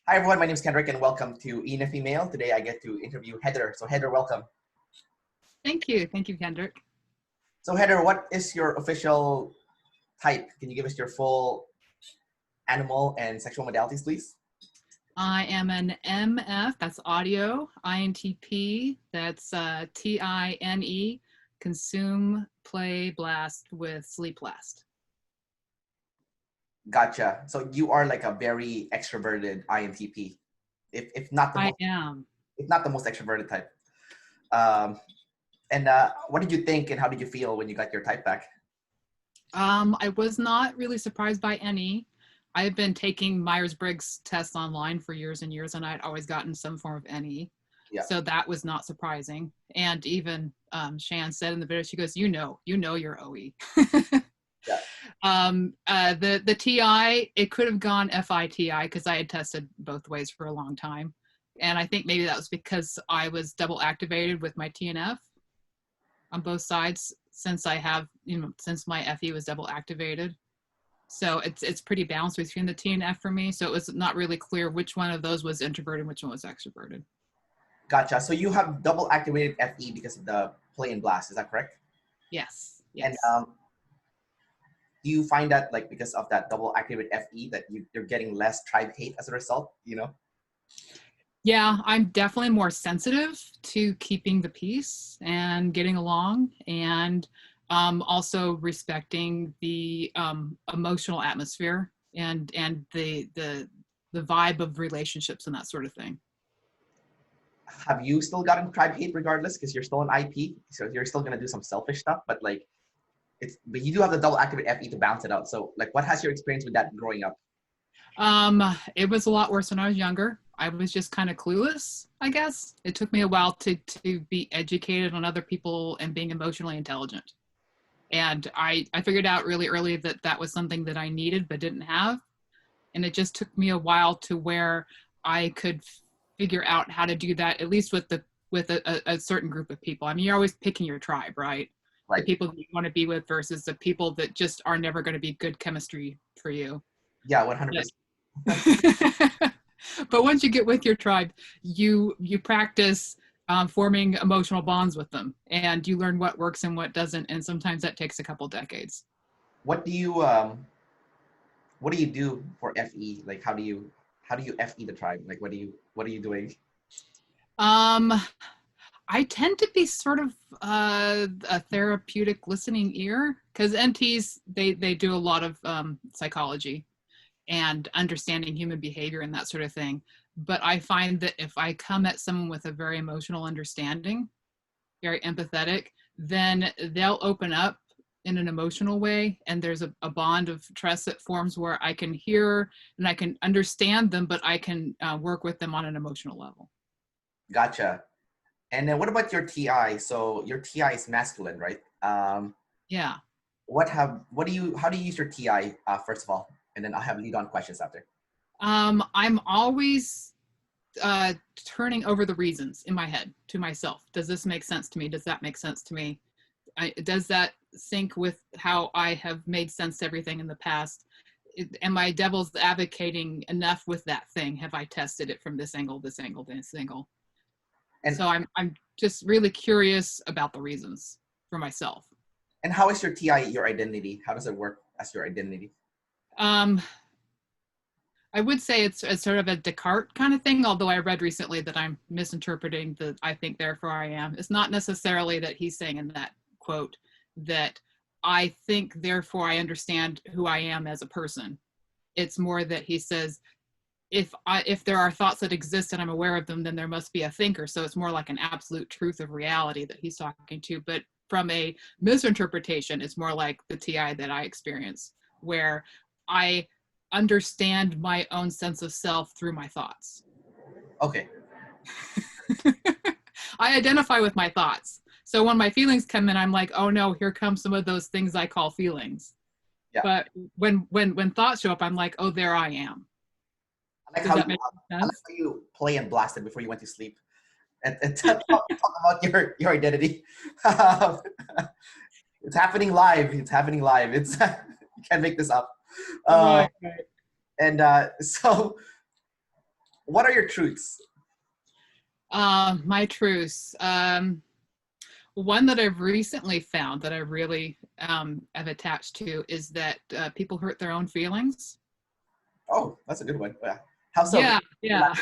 Hi everyone, my name is Kendrick and welcome to ENFP Mail. Today I get to interview Heather. So Heather, welcome. Thank you. Thank you, Kendrick. So Heather, what is your official type? Can you give us your full animal and sexual modalities, please? I am an MF, that's audio, INTP, that's Tine, consume, play, blast with sleep last. Gotcha. So you are like a very extroverted INTP, if not the most extroverted type. What did you think and how did you feel when you got your type back? I was not really surprised by any. I've been taking Myers-Briggs tests online for years and years, and I'd always gotten some form of NE. Yeah. So that was not surprising. And even Shan said in the video, she goes, you know you're OE. Yeah. The TI, it could have gone Fe+Si because I had tested both ways for a long time. And I think maybe that was because I was double activated with my TNF on both sides since I have, since my FE was double activated. So it's pretty balanced between the T and F for me. So it was not really clear which one of those was introverted and which one was extroverted. Gotcha. So you have double activated FE because of the play and blast. Is that correct? Yes. Yes. And do you find that like because of that double activated FE that you're getting less tribe hate as a result? Yeah, I'm definitely more sensitive to keeping the peace and getting along, and also respecting the emotional atmosphere and the vibe of relationships and that sort of thing. Have you still gotten tribe hate regardless because you're still an IP, so you're still gonna do some selfish stuff, but like but you do have the double activated FE to balance it out. So like, what has your experience with that growing up? It was a lot worse when I was younger. I was just kind of clueless, I guess. It took me a while to be educated on other people and being emotionally intelligent. And I figured out really early that that was something that I needed but didn't have. And it just took me a while to where I could figure out how to do that, at least with a certain group of people. I mean, you're always picking your tribe, right? Right. The people that you want to be with versus the people that just are never going to be good chemistry for you. Yeah, 100%. But once you get with your tribe, you practice forming emotional bonds with them, and you learn what works and what doesn't. And sometimes that takes a couple decades. What do you do for FE? Like, how do you FE the tribe? Like, what are you doing? I tend to be sort of a therapeutic listening ear, because NTs, they do a lot of psychology and understanding human behavior and that sort of thing. But I find that if I come at someone with a very emotional understanding, very empathetic, then they'll open up in an emotional way. And there's a bond of trust that forms where I can hear and I can understand them, but I can work with them on an emotional level. Gotcha. And then what about your TI? So your TI is masculine, right? Yeah. How do you use your TI, first of all? And then I'll have lead on questions after. I'm always turning over the reasons in my head to myself. Does this make sense to me? Does that make sense to me? Does that sync with how I have made sense to everything in the past? Am I devil's advocating enough with that thing? Have I tested it from this angle, this angle, this angle? And so I'm just really curious about the reasons for myself. And how is your TI your identity? How does it work as your identity? I would say it's sort of a Descartes kind of thing, although I read recently that I'm misinterpreting the I think therefore I am. It's not necessarily that he's saying in that quote that I think therefore I understand who I am as a person. It's more that he says if there are thoughts that exist and I'm aware of them, then there must be a thinker. So it's more like an absolute truth of reality that he's talking to. But from a misinterpretation, it's more like the TI that I experience, where I understand my own sense of self through my thoughts. Okay. I identify with my thoughts. So when my feelings come in, I'm like, oh no, here come some of those things I call feelings. Yeah. But when thoughts show up, I'm like, oh, there I am. I like how you play and blast it before you went to sleep. And talk about your identity. It's happening live. It's happening live. You can't make this up. Right. And so what are your truths? My truths. One that I've recently found that I really have attached to is that people hurt their own feelings. Oh, that's a good one. Yeah. How so? Yeah, yeah.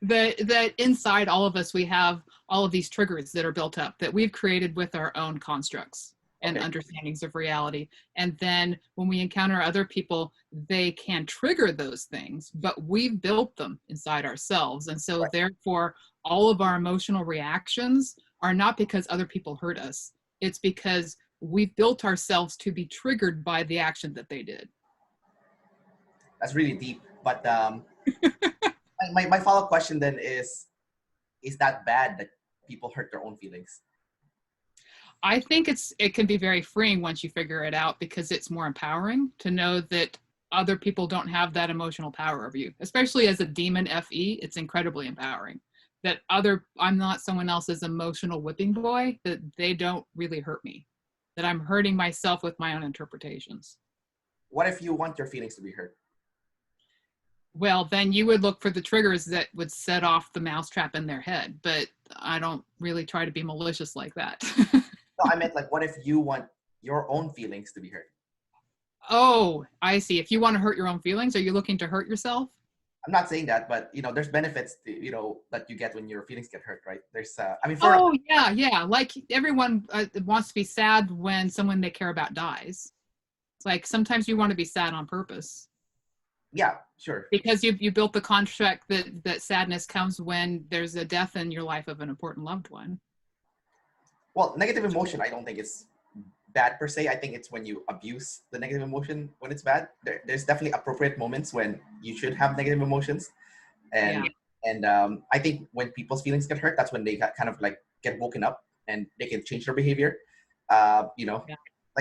That inside all of us, we have all of these triggers that are built up that we've created with our own constructs and understandings of reality. And then when we encounter other people, they can trigger those things, but we've built them inside ourselves. And so therefore, all of our emotional reactions are not because other people hurt us. It's because we've built ourselves to be triggered by the action that they did. That's really deep. But my follow-up question then is that bad that people hurt their own feelings? I think it can be very freeing once you figure it out, because it's more empowering to know that other people don't have that emotional power over you. Especially as a demon FE, it's incredibly empowering that I'm not someone else's emotional whipping boy, that they don't really hurt me, that I'm hurting myself with my own interpretations. What if you want your feelings to be hurt? Well, then you would look for the triggers that would set off the mousetrap in their head, but I don't really try to be malicious like that. No, I meant like, what if you want your own feelings to be hurt? Oh, I see. If you want to hurt your own feelings, are you looking to hurt yourself? I'm not saying that, but there's benefits to, that you get when your feelings get hurt, right? There's, yeah. Like everyone wants to be sad when someone they care about dies. It's like sometimes you want to be sad on purpose. Yeah, sure. Because you built the construct that sadness comes when there's a death in your life of an important loved one. Well, negative emotion, I don't think it's bad per se. I think it's when you abuse the negative emotion when it's bad. There's definitely appropriate moments when you should have negative emotions. And I think when people's feelings get hurt, that's when they kind of like get woken up and they can change their behavior. Like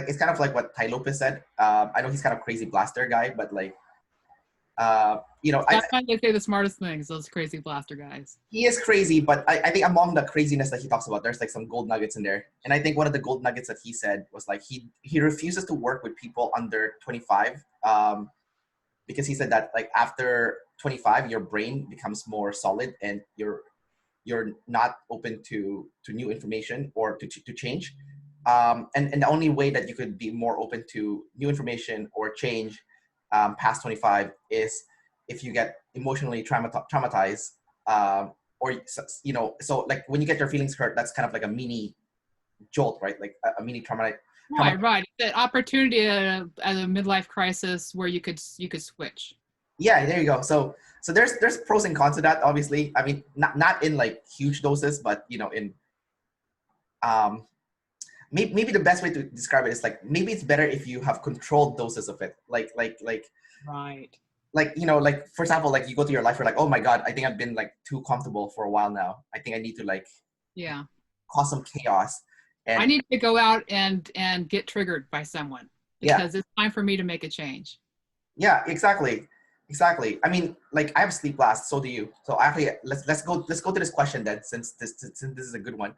it's kind of like what Tai Lopez said. I know he's kind of crazy blaster guy, but like, that's why they say the smartest things, those crazy blaster guys. He is crazy, but I think among the craziness that he talks about, there's like some gold nuggets in there. And I think one of the gold nuggets that he said was like he refuses to work with people under 25 because he said that like after 25 your brain becomes more solid and you're not open to new information or to change. And the only way that you could be more open to new information or change past 25 is if you get emotionally traumatized, so like when you get your feelings hurt, that's kind of like a mini jolt, right? Like a mini traumatic. Right. The opportunity at a midlife crisis where you could switch. Yeah, there you go. So there's pros and cons to that, obviously. I mean, not in like huge doses, but in maybe the best way to describe it is like maybe it's better if you have controlled doses of it. Like right. Like for example, like you go to your life, you're like, oh my God, I think I've been like too comfortable for a while now. I think I need to like cause some chaos. And I need to go out and get triggered by someone because it's time for me to make a change. Yeah, exactly. I mean, like I have sleep blast, so do you. So actually, let's go to this question then, since this is a good one.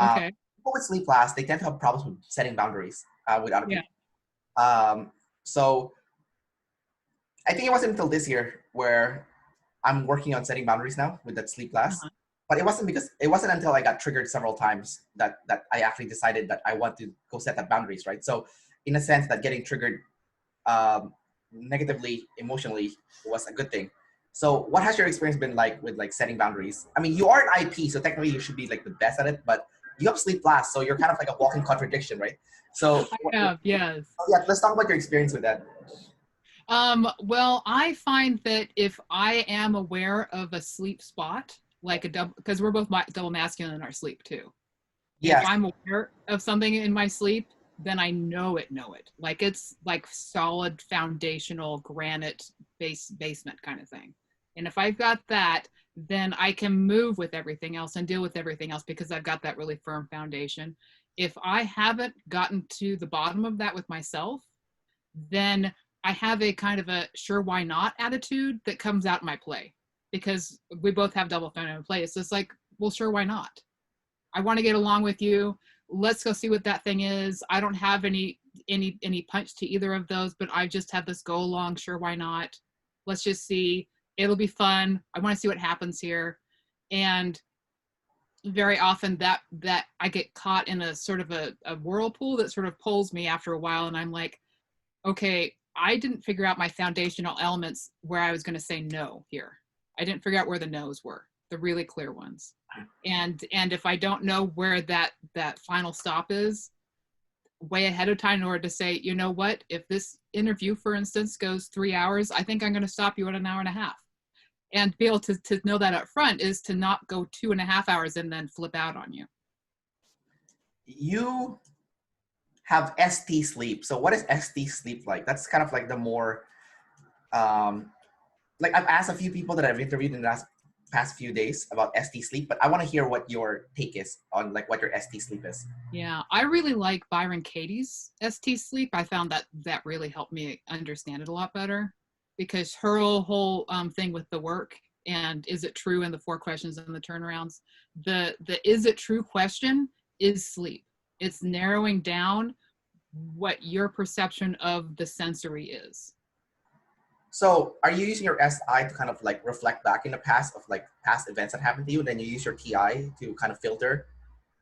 Okay. People with sleep blast, they tend to have problems with setting boundaries with other people. So I think it wasn't until this year where I'm working on setting boundaries now with that sleep blast. But it wasn't until I got triggered several times that I actually decided that I want to go set that boundaries, right? So in a sense that getting triggered negatively, emotionally was a good thing. So what has your experience been like with like setting boundaries? I mean, you are an IP, so technically you should be like the best at it, but you have sleep blast, so you're kind of like a walking contradiction, right? So yes. Yeah, let's talk about your experience with that. Well, I find that if I am aware of a sleep spot, like a double, because we're both double masculine in our sleep too. Yeah. If I'm aware of something in my sleep, then I know it. Like it's like solid foundational granite basement kind of thing. And if I've got that, then I can move with everything else and deal with everything else because I've got that really firm foundation. If I haven't gotten to the bottom of that with myself, then I have a kind of a sure why not attitude that comes out in my play because we both have double feminine play. It's just like, well, sure, why not? I want to get along with you. Let's go see what that thing is. I don't have any punch to either of those, but I just have this go along. Sure, why not? Let's just see. it'll be fun. I want to see what happens here. And very often that I get caught in a sort of a whirlpool that sort of pulls me after a while. And I'm like, okay, I didn't figure out my foundational elements where I was going to say no here. I didn't figure out where the no's were, the really clear ones. And if I don't know where that final stop is way ahead of time in order to say, you know what, if this interview, for instance, goes 3 hours, I think I'm going to stop you at an hour and a half. And be able to know that up front is to not go 2.5 hours and then flip out on you. You have ST sleep. So what is ST sleep like? That's kind of like the more, like I've asked a few people that I've interviewed in the past few days about ST sleep, but I want to hear what your take is on like what your ST sleep is. Yeah, I really like Byron Katie's ST sleep. I found that really helped me understand it a lot better, because her whole thing with the work and is it true and the 4 questions and the turnarounds, the is it true question is sleep. It's narrowing down what your perception of the sensory is. So are you using your SI to kind of like reflect back in the past of like past events that happened to you, and then you use your TI to kind of filter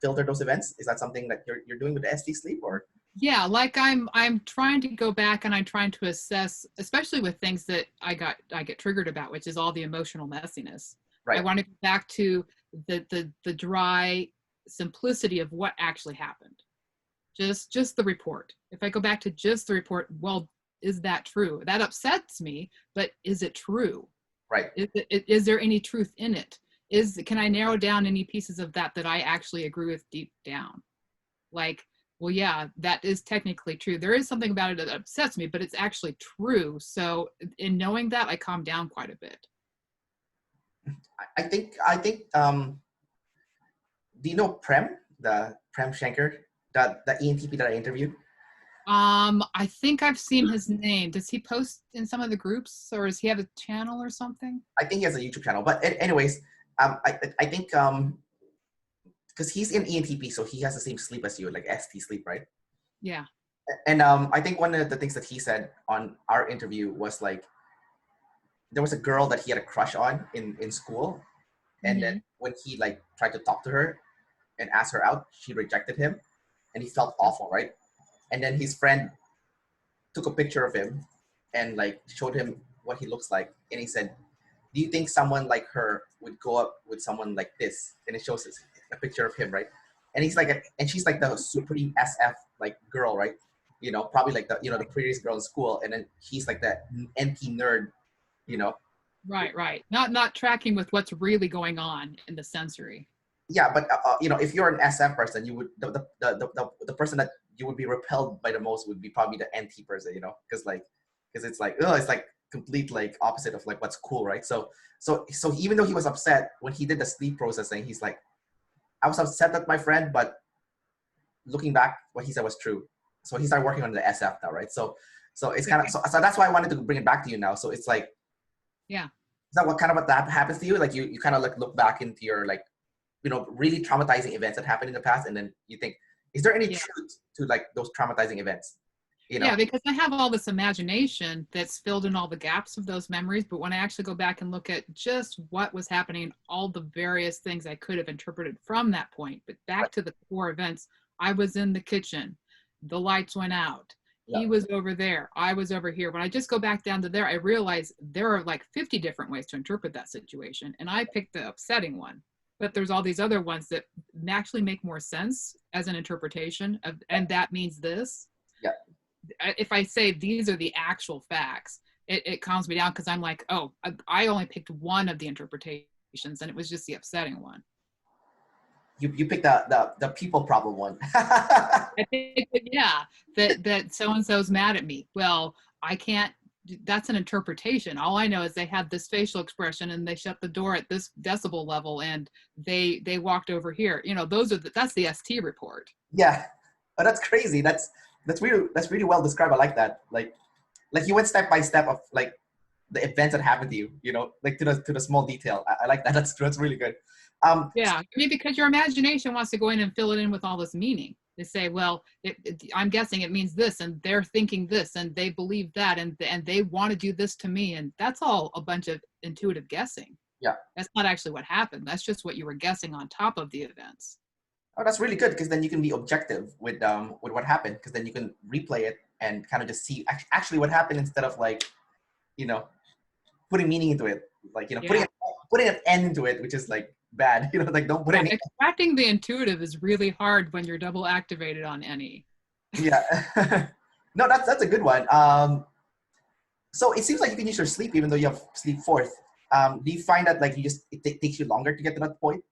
those events? Is that something that you're doing with the ST sleep, or? Yeah, like I'm trying to go back and I'm trying to assess, especially with things that I get triggered about, which is all the emotional messiness. Right. I want to go back to the dry simplicity of what actually happened. Just the report. If I go back to just the report, well, is that true? That upsets me, but is it true? Right. Is there any truth in it? Can I narrow down any pieces of that I actually agree with deep down? Like, well, yeah, that is technically true. There is something about it that upsets me, but it's actually true. So in knowing that, I calm down quite a bit. I think do you know Prem Schenker, the ENTP that I interviewed? I think I've seen his name. Does he post in some of the groups, or does he have a channel or something? I think he has a YouTube channel, but anyways, I think because he's in ENTP, so he has the same sleep as you, like ST sleep, right? Yeah. And I think one of the things that he said on our interview was like, there was a girl that he had a crush on in school, and then when he like tried to talk to her and ask her out, she rejected him, and he felt awful, right? And then his friend took a picture of him and like showed him what he looks like, and he said, do you think someone like her would go up with someone like this? And it shows a picture of him, right? And he's like, and she's like the supreme SF like girl, right? You know, probably like the the prettiest girl in school, and then he's like that NP nerd, you know. Right. Not tracking with what's really going on in the sensory. Yeah, but if you're an SF person, you would the person that you would be repelled by the most would be probably the NT person, because it's like, oh, it's like complete like opposite of like what's cool, right? So even though he was upset when he did the sleep processing, he's like, I was upset at my friend, but looking back, what he said was true. So he started working on the SF now, right? So it's kind of so that's why I wanted to bring it back to you now. So it's like, yeah, is that what that happens to you? Like you kind of like look back into your like, really traumatizing events that happened in the past, and then you think, is there any truth to like those traumatizing events? Yeah, because I have all this imagination that's filled in all the gaps of those memories, but when I actually go back and look at just what was happening, all the various things I could have interpreted from that point, but back to the core events, I was in the kitchen, the lights went out, he was over there, I was over here. When I just go back down to there, I realize there are like 50 different ways to interpret that situation, and I picked the upsetting one. But there's all these other ones that actually make more sense as an interpretation of, and that means this. Yeah. If I say these are the actual facts, it calms me down, because I'm like, oh, I only picked one of the interpretations, and it was just the upsetting one. You picked the people problem one. I think that so-and-so's mad at me. Well, I can't. That's an interpretation. All I know is they had this facial expression and they shut the door at this decibel level and they walked over here. That's the ST report. Yeah, but that's crazy. That's really well described. I like that. Like you went step by step of like the events that happened to you. Like to the small detail. I like that. That's really good. Yeah, because your imagination wants to go in and fill it in with all this meaning. They say, well, I'm guessing it means this, and they're thinking this, and they believe that, and they want to do this to me. And that's all a bunch of intuitive guessing. Yeah. That's not actually what happened. That's just what you were guessing on top of the events. Oh, that's really good, because then you can be objective with what happened, because then you can replay it and kind of just see actually what happened, instead of like, putting meaning into it, like, putting an end into it, which is like bad, like don't put any. Extracting the intuitive is really hard when you're double activated on any. Yeah. No, that's a good one. So it seems like you can use your sleep even though you have sleep fourth. Do you find that like it takes you longer to get to that point?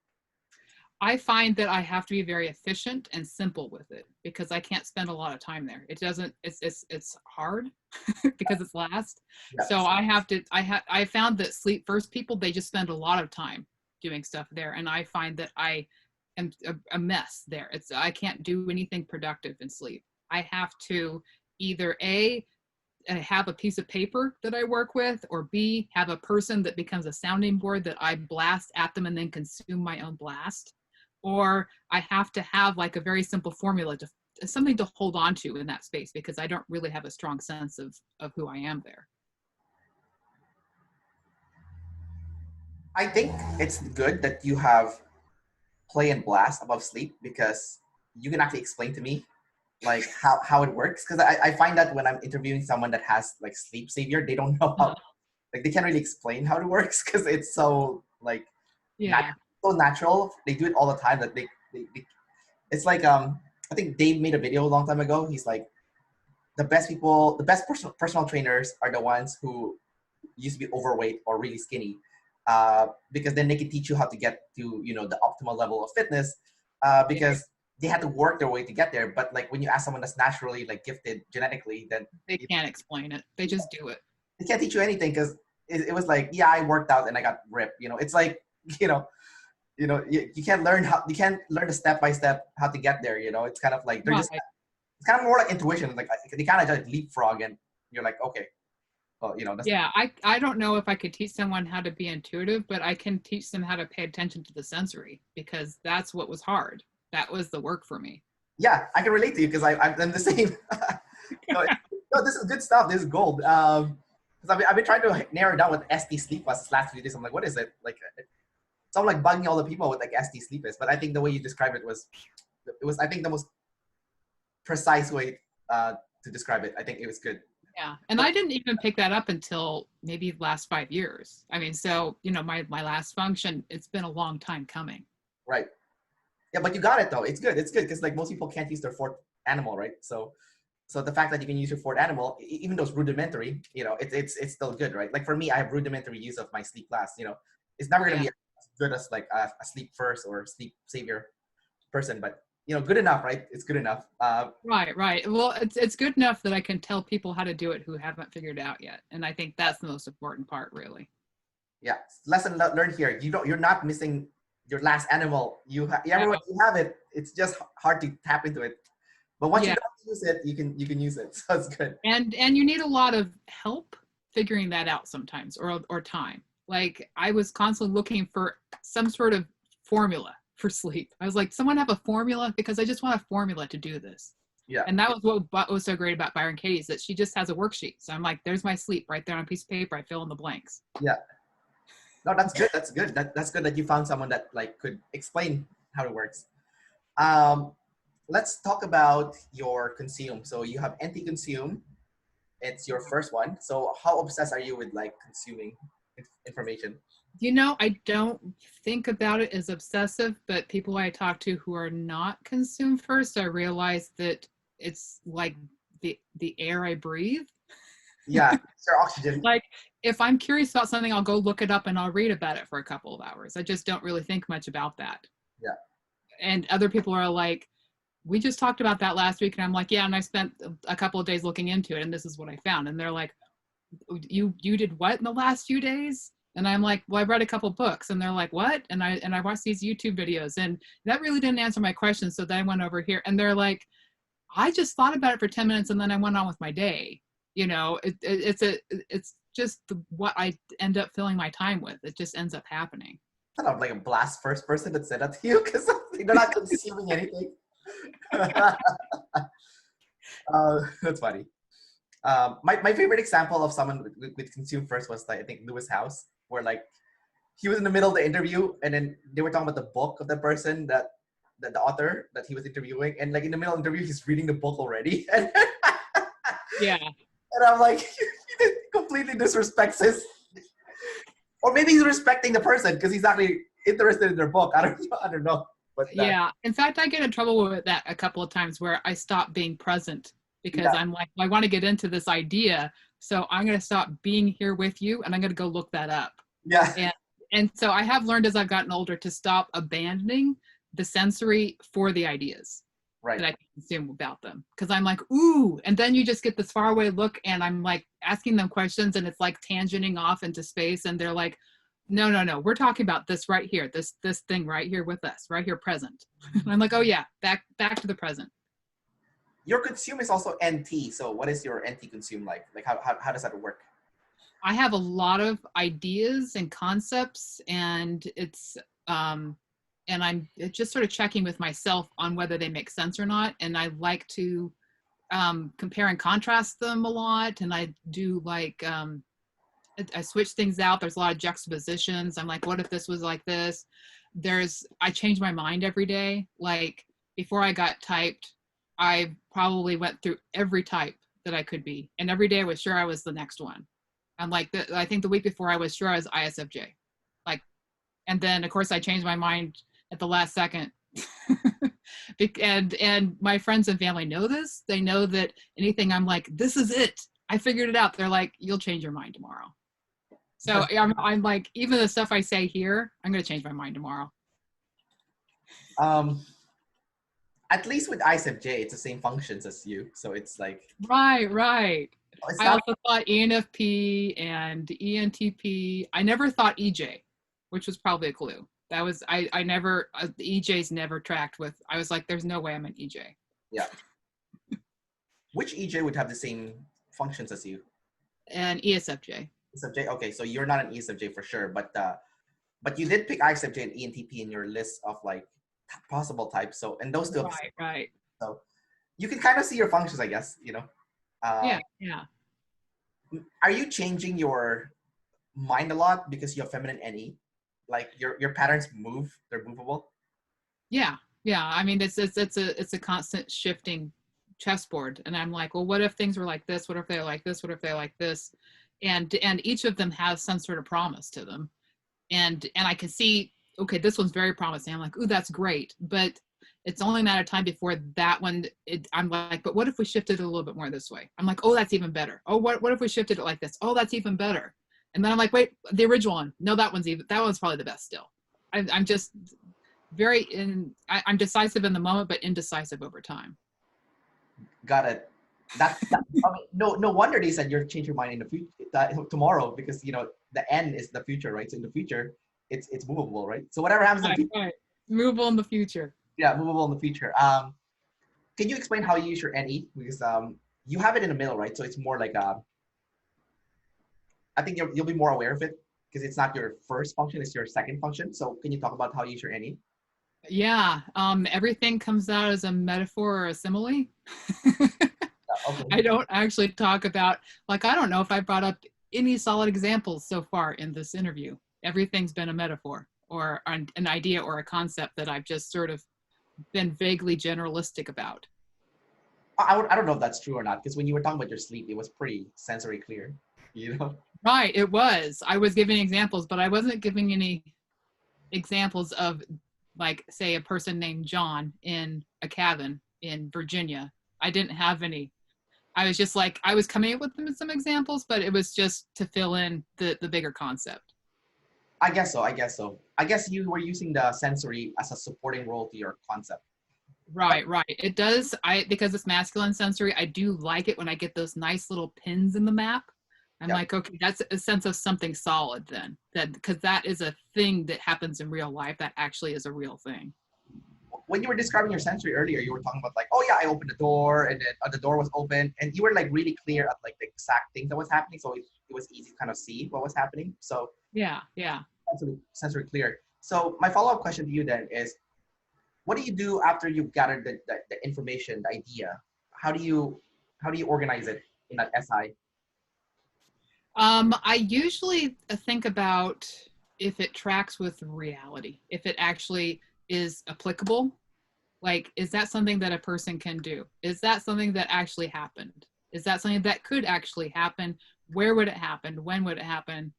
I find that I have to be very efficient and simple with it, because I can't spend a lot of time there. It's hard because it's last. Yeah. So I found that sleep first people, they just spend a lot of time doing stuff there. And I find that I am a mess there. I can't do anything productive in sleep. I have to either have a piece of paper that I work with, or B, have a person that becomes a sounding board that I blast at them and then consume my own blast. Or I have to have like a very simple formula, something to hold on to in that space, because I don't really have a strong sense of who I am there. I think it's good that you have play and blast above sleep, because you can actually explain to me like how it works. Because I find that when I'm interviewing someone that has like sleep savior, they don't know how, like they can't really explain how it works, because it's so like so natural. They do it all the time that they it's like I think Dave made a video a long time ago. He's like, the best personal trainers are the ones who used to be overweight or really skinny, because then they can teach you how to get to the optimal level of fitness, because they had to work their way to get there. But like when you ask someone that's naturally like gifted genetically, then they can't explain it. They just do it. They can't teach you anything, because it was like, yeah, I worked out and I got ripped. It's like you can't learn the step by step how to get there. It's kind of like it's kind of more like intuition. Like they kind of just leapfrog, and you're like, okay, well, I don't know if I could teach someone how to be intuitive, but I can teach them how to pay attention to the sensory, because that's what was hard. That was the work for me. Yeah, I can relate to you, because I've done the same. No, this is good stuff. This is gold. Because I've been trying to narrow down what ST sleep was last few days. I'm like, what is it? Like, so I'm like bugging all the people with like ST sleep is. But I think the way you described it was I think the most precise way to describe it. I think it was good. Yeah, and I didn't even pick that up until maybe the last 5 years. I mean, so my last function, it's been a long time coming. Right. Yeah, but you got it though. It's good. It's good, because like most people can't use their fourth animal, right? So the fact that you can use your fourth animal, even though it's rudimentary, it's still good, right? Like for me, I have rudimentary use of my sleep class. It's never gonna be as good as like a sleep first or sleep savior person, but good enough, right? It's good enough. Right. Well, it's good enough that I can tell people how to do it who haven't figured it out yet, and I think that's the most important part, really. Yeah, lesson learned here. You're not missing your last animal. Everyone you have it. It's just hard to tap into it. But once you don't use it, you can use it. So it's good. And you need a lot of help figuring that out sometimes, or time. Like I was constantly looking for some sort of formula for sleep. I was like, someone have a formula, because I just want a formula to do this. Yeah. And that was what was so great about Byron Katie, is that she just has a worksheet. So I'm like, there's my sleep right there on a piece of paper. I fill in the blanks. Yeah. No, that's good. That's good. That's good that you found someone that like could explain how it works. Let's talk about your consume. So you have NT consume. It's your first one. So how obsessed are you with like consuming information? I don't think about it as obsessive, but people I talk to who are not consume first, I realize that it's like the air I breathe. Yeah, it's your oxygen. Like if I'm curious about something, I'll go look it up and I'll read about it for a couple of hours. I just don't really think much about that. Yeah. And other people are like, we just talked about that last week. And I'm like, yeah, and I spent a couple of days looking into it, and this is what I found. And they're like, you did what in the last few days? And I'm like, well, I read a couple books. And they're like, what? And I watched these YouTube videos, and that really didn't answer my question. So then I went over here, and they're like, I just thought about it for 10 minutes and then I went on with my day. It's just what I end up filling my time with. It just ends up happening. Kind of like a blast first person that said that to you, because they're not consuming anything. That's funny. My favorite example of someone with consume first was like, I think Lewis House, where like he was in the middle of the interview and then they were talking about the book of the person that the author that he was interviewing, and like in the middle of the interview he's reading the book already. And Yeah. I'm like, he completely disrespects his, or maybe he's respecting the person because he's actually interested in their book. I don't know. But Yeah. In fact, I get in trouble with that a couple of times where I stop being present because yeah, I'm like, I want to get into this idea. So I'm going to stop being here with you and I'm going to go look that up. yeah, And so I have learned as I've gotten older to stop abandoning the sensory for the ideas right. that I consume about them. Because I'm like, ooh, and then you just get this faraway look and I'm like asking them questions and it's like tangenting off into space and they're like, no, we're talking about this right here, this thing right here with us, right here present. And I'm like, oh yeah, back to the present. Your consume is also NT. So what is your NT consume like? Like how does that work? I have a lot of ideas and concepts and it's and I'm just sort of checking with myself on whether they make sense or not. And I like to compare and contrast them a lot. And I do like, I switch things out. There's a lot of juxtapositions. I'm like, what if this was like this? I change my mind every day. Like before I got typed, I probably went through every type that I could be. And every day I was sure I was the next one. I'm like, I think the week before I was sure I was ISFJ. Like, and then of course I changed my mind at the last second. and my friends and family know this. They know that anything I'm like, this is it. I figured it out. They're like, you'll change your mind tomorrow. So I'm like, even the stuff I say here, I'm going to change my mind tomorrow. At least with ISFJ, it's the same functions as you. So it's like. Right. It's I not, also thought ENFP and ENTP. I never thought EJ, which was probably a clue. That was, I never, the EJ's never tracked with, I was like, there's no way I'm an EJ. yeah. Which EJ would have the same functions as you? And ESFJ. ESFJ? Okay, so you're not an ESFJ for sure, but you did pick ISFJ and ENTP in your list of like possible types. So, and those two, Right. so you can kind of see your functions, I guess, you know. Yeah. Are you changing your mind a lot because you have feminine NE? Like your patterns move, they're movable? Yeah. I mean, it's a constant shifting chessboard. And I'm like, well, what if things were like this? What if they're like this? What if they're like this? And each of them has some sort of promise to them. And I can see, okay, this one's very promising. I'm like, ooh, that's great. But it's only a matter of time before that one, I'm like, but what if we shifted it a little bit more this way? I'm like, oh, that's even better. Oh, what if we shifted it like this? Oh, that's even better. And then I'm like, wait, the original one. No, that one's probably the best still. I'm just I'm decisive in the moment, but indecisive over time. Got it. I mean, no wonder they said you're change your mind in the future tomorrow, because you know the N is the future, right? So in the future, it's movable, right? So whatever happens in the future, Right. Movable in the future. yeah, movable in the future. Can you explain how you use your NE? Because you have it in the middle, right? So it's more like I think you'll be more aware of it because it's not your first function, it's your second function. So can you talk about how you use your NE? Yeah. Everything comes out as a metaphor or a simile. Okay. I don't actually talk about, like, I don't know if I brought up any solid examples so far in this interview. Everything's been a metaphor or an idea or a concept that I've just sort of been vaguely generalistic about. I don't know if that's true or not, because when you were talking about your sleep, it was pretty sensory clear, you know? Right, it was. I was giving examples, but I wasn't giving any examples of, like, say, a person named John in a cabin in Virginia. I didn't have any. I was just like, I was coming up with some examples, but it was just to fill in the bigger concept. I guess so. I guess you were using the sensory as a supporting role to your concept. Right. It does. Because it's masculine sensory, I do like it when I get those nice little pins in the map. I'm like, okay, that's a sense of something solid then. Because that is a thing that happens in real life. That actually is a real thing. When you were describing your sensory earlier, you were talking about like, oh yeah, I opened the door and then the door was open, and you were like really clear at like the exact thing that was happening, so it was easy to kind of see what was happening. So Yeah. sensory clear. So my follow-up question to you then is, what do you do after you've gathered the information, the idea? How do you organize it in that SI? I usually think about if it tracks with reality, if it actually is applicable. Like, is that something that a person can do? Is that something that actually happened? Is that something that could actually happen? Where would it happen? When would it happen?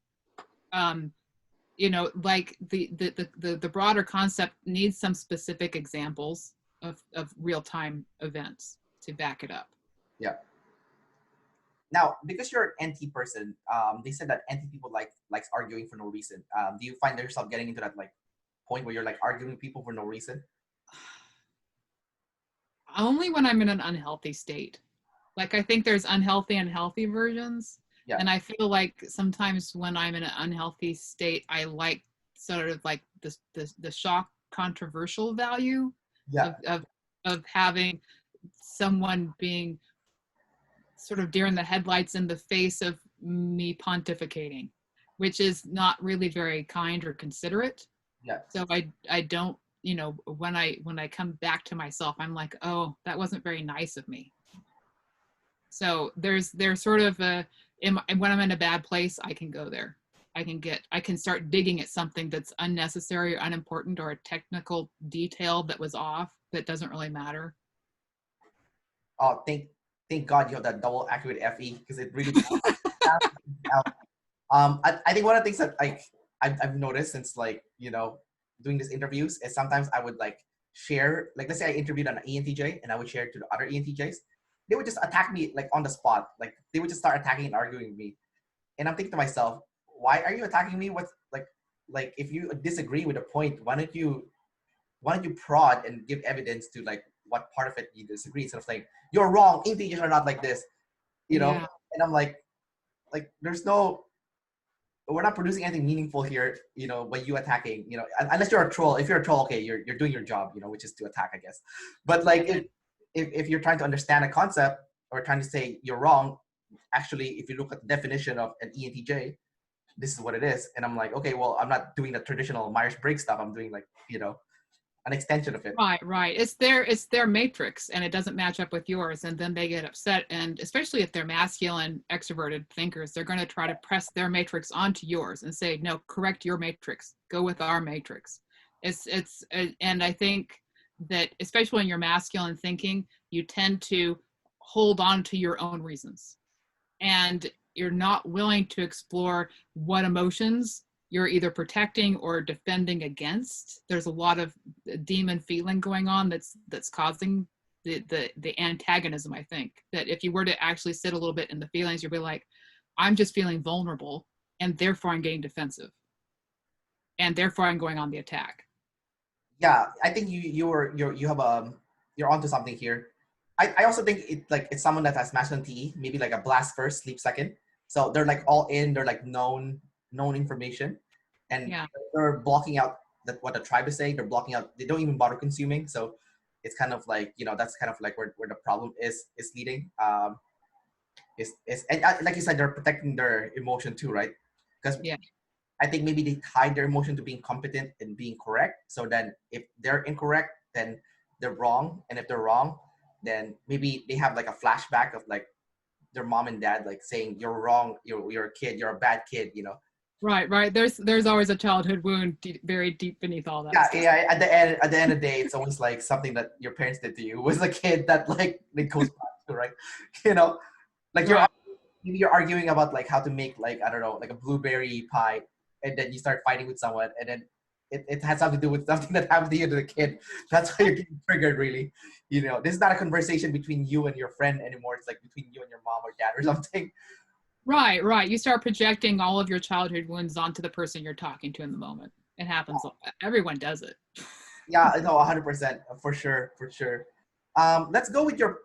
You know, like the broader concept needs some specific examples of real-time events to back it up. Yeah. Now, because you're an NT person, they said that NT people likes arguing for no reason. Do you find yourself getting into that like point where you're like arguing with people for no reason? Only when I'm in an unhealthy state. Like, I think there's unhealthy and healthy versions. Yeah. And I feel like sometimes when I'm in an unhealthy state, I like sort of like the shock controversial value Yeah. of having someone being sort of deer in the headlights in the face of me pontificating, which is not really very kind or considerate. Yeah. So I don't, you know, when I come back to myself, I'm like, oh, that wasn't very nice of me. So there's sort of when I'm in a bad place, I can go there. I can start digging at something that's unnecessary or unimportant, or a technical detail that was off that doesn't really matter. Oh, thank God you have that double accurate FE, because it really I think one of the things that I've noticed since, like, you know, doing these interviews is sometimes I would like share, like, let's say I interviewed an ENTJ and I would share it to the other ENTJs. They would just attack me like on the spot. Like, they would just start attacking and arguing with me. And I'm thinking to myself, why are you attacking me? What's like if you disagree with a point, why don't you prod and give evidence to like what part of it you disagree, instead of saying you're wrong, integers are not like this, you know? Yeah. And I'm like we're not producing anything meaningful here, you know, by you attacking, you know, unless you're a troll. If you're a troll, okay, you're doing your job, you know, which is to attack, I guess. But like if you're trying to understand a concept or trying to say you're wrong, actually, if you look at the definition of an ENTJ, this is what it is. And I'm like, okay, well, I'm not doing the traditional Myers-Briggs stuff. I'm doing, like, you know, an extension of it. Right. It's their matrix, and it doesn't match up with yours, and then they get upset. And especially if they're masculine, extroverted thinkers, they're going to try to press their matrix onto yours and say, no, correct your matrix. Go with our matrix. And I think that especially when you're masculine thinking, you tend to hold on to your own reasons, and you're not willing to explore what emotions you're either protecting or defending against. There's a lot of demon feeling going on that's causing the antagonism. I think that if you were to actually sit a little bit in the feelings, you'd be like, I'm just feeling vulnerable, and therefore I'm getting defensive, and therefore I'm going on the attack. Yeah, I think you have you're onto something here. I also think it's someone that has masculine TE, maybe like a blast first, sleep second. So they're like all in, they're like known information, and Yeah. they're blocking out what the tribe is saying. They're blocking out, they don't even bother consuming. So it's kind of like, you know, that's kind of like where the problem is leading. And like you said, they're protecting their emotion too, right? Because Yeah. I think maybe they tie their emotion to being competent and being correct. So then if they're incorrect, then they're wrong. And if they're wrong, then maybe they have like a flashback of like their mom and dad like saying, you're wrong, you're a kid, you're a bad kid, you know? Right. There's always a childhood wound buried deep beneath all that. Yeah, stuff. yeah. At the end of the day, it's always like something that your parents did to you was a kid that like it goes back to, right? You know, like Right. you're arguing about like how to make, like, I don't know, like a blueberry pie, and then you start fighting with someone, and then it has something to do with something that happened to you to the kid. That's why you're getting triggered, really. You know, this is not a conversation between you and your friend anymore. It's like between you and your mom or dad or something. Right. You start projecting all of your childhood wounds onto the person you're talking to in the moment. It happens. Everyone does it. Yeah, no, 100%, for sure. Let's go with your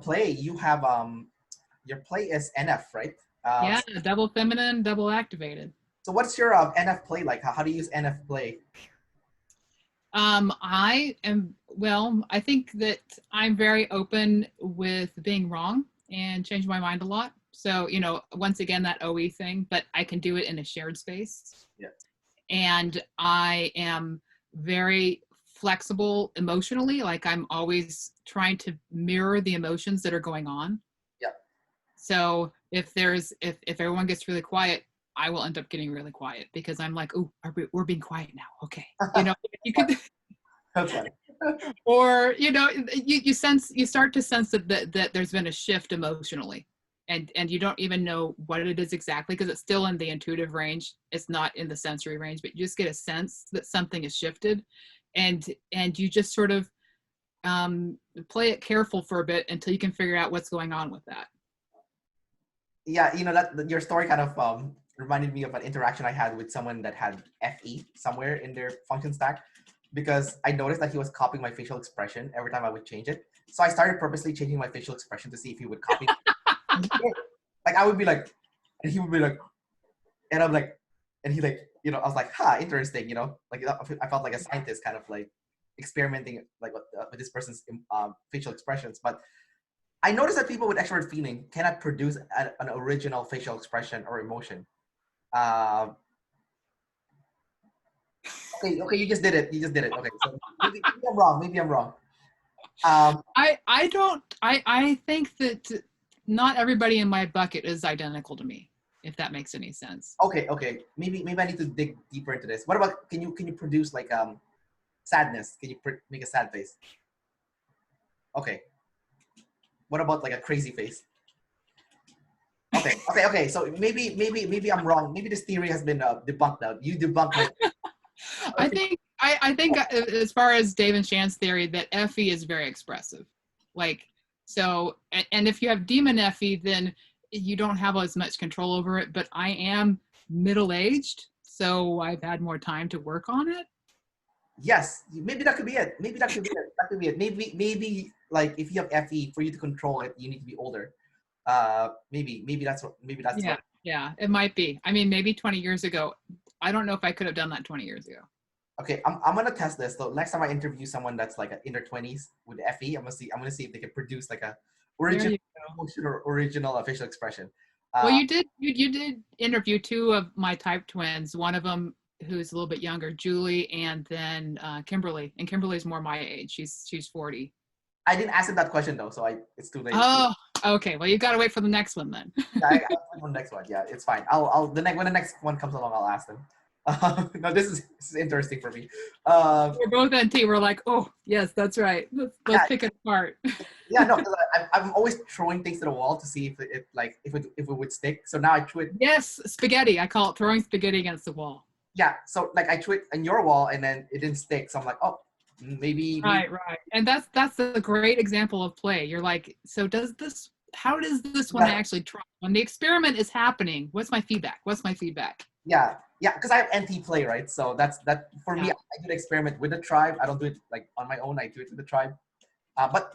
play. You have your play is NF, right? Yeah, double feminine, double activated. So what's your NF play like? How do you use NF play? I think that I'm very open with being wrong and change my mind a lot. So, you know, once again, that OE thing, but I can do it in a shared space. Yeah. And I am very flexible emotionally. Like I'm always trying to mirror the emotions that are going on. Yeah. So if everyone gets really quiet, I will end up getting really quiet because I'm like, oh, we're being quiet now. Okay. You could, That's funny. or, you start to sense that there's been a shift emotionally and you don't even know what it is exactly because it's still in the intuitive range. It's not in the sensory range, but you just get a sense that something has shifted and you just sort of play it careful for a bit until you can figure out what's going on with that. Yeah, that your story kind of reminded me of an interaction I had with someone that had Fe somewhere in their function stack, because I noticed that he was copying my facial expression every time I would change it. So I started purposely changing my facial expression to see if he would copy. Like I would be like, and he would be like, and I'm like, and he like, I was like, interesting, like I felt like a scientist kind of like experimenting like with this person's facial expressions. But I noticed that people with extrovert feeling cannot produce an original facial expression or emotion. Okay, you just did it. Okay, so maybe I'm wrong. Maybe I'm wrong. I think that not everybody in my bucket is identical to me, if that makes any sense. Okay. Maybe I need to dig deeper into this. What about can you produce like sadness? Can you make a sad face? Okay. What about like a crazy face? Okay. So maybe I'm wrong. Maybe this theory has been debunked now. You debunked my. I think as far as Dave and Shan's theory that Fe is very expressive, like so, and if you have demon Fe, then you don't have as much control over it. But I am middle-aged, so I've had more time to work on it. Yes, maybe that could be it. Maybe like if you have Fe, for you to control it, you need to be older. Maybe that's what. Yeah, it might be. I mean, maybe 20 years ago. I don't know if I could have done that 20 years ago. Okay, I'm gonna test this. So next time I interview someone that's like in their 20s with Fe, I'm gonna see if they can produce like a original emotion or original facial expression. Well, you did interview two of my type twins. One of them who's a little bit younger, Julie, and then Kimberly. And Kimberly's more my age. She's 40. I didn't ask him that question though, so it's too late. Oh, okay. Well, you got to wait for the next one then. Yeah, I'll wait for the next one. Yeah, it's fine. I'll when the next one comes along, I'll ask them. No, this is interesting for me. We're both NT. We're like, oh yes, that's right. Let's pick it apart. Yeah, no, I'm always throwing things to the wall to see if it would stick. So now I threw it. Yes, spaghetti. I call it throwing spaghetti against the wall. Yeah, so like I threw it on your wall and then it didn't stick. So I'm like, oh, maybe. Right. And that's a great example of play. You're like, so how does this one actually try? When the experiment is happening, what's my feedback? Yeah, because I have NT play, right? So that's for me. I do the experiment with the tribe. I don't do it like on my own. I do it with the tribe. But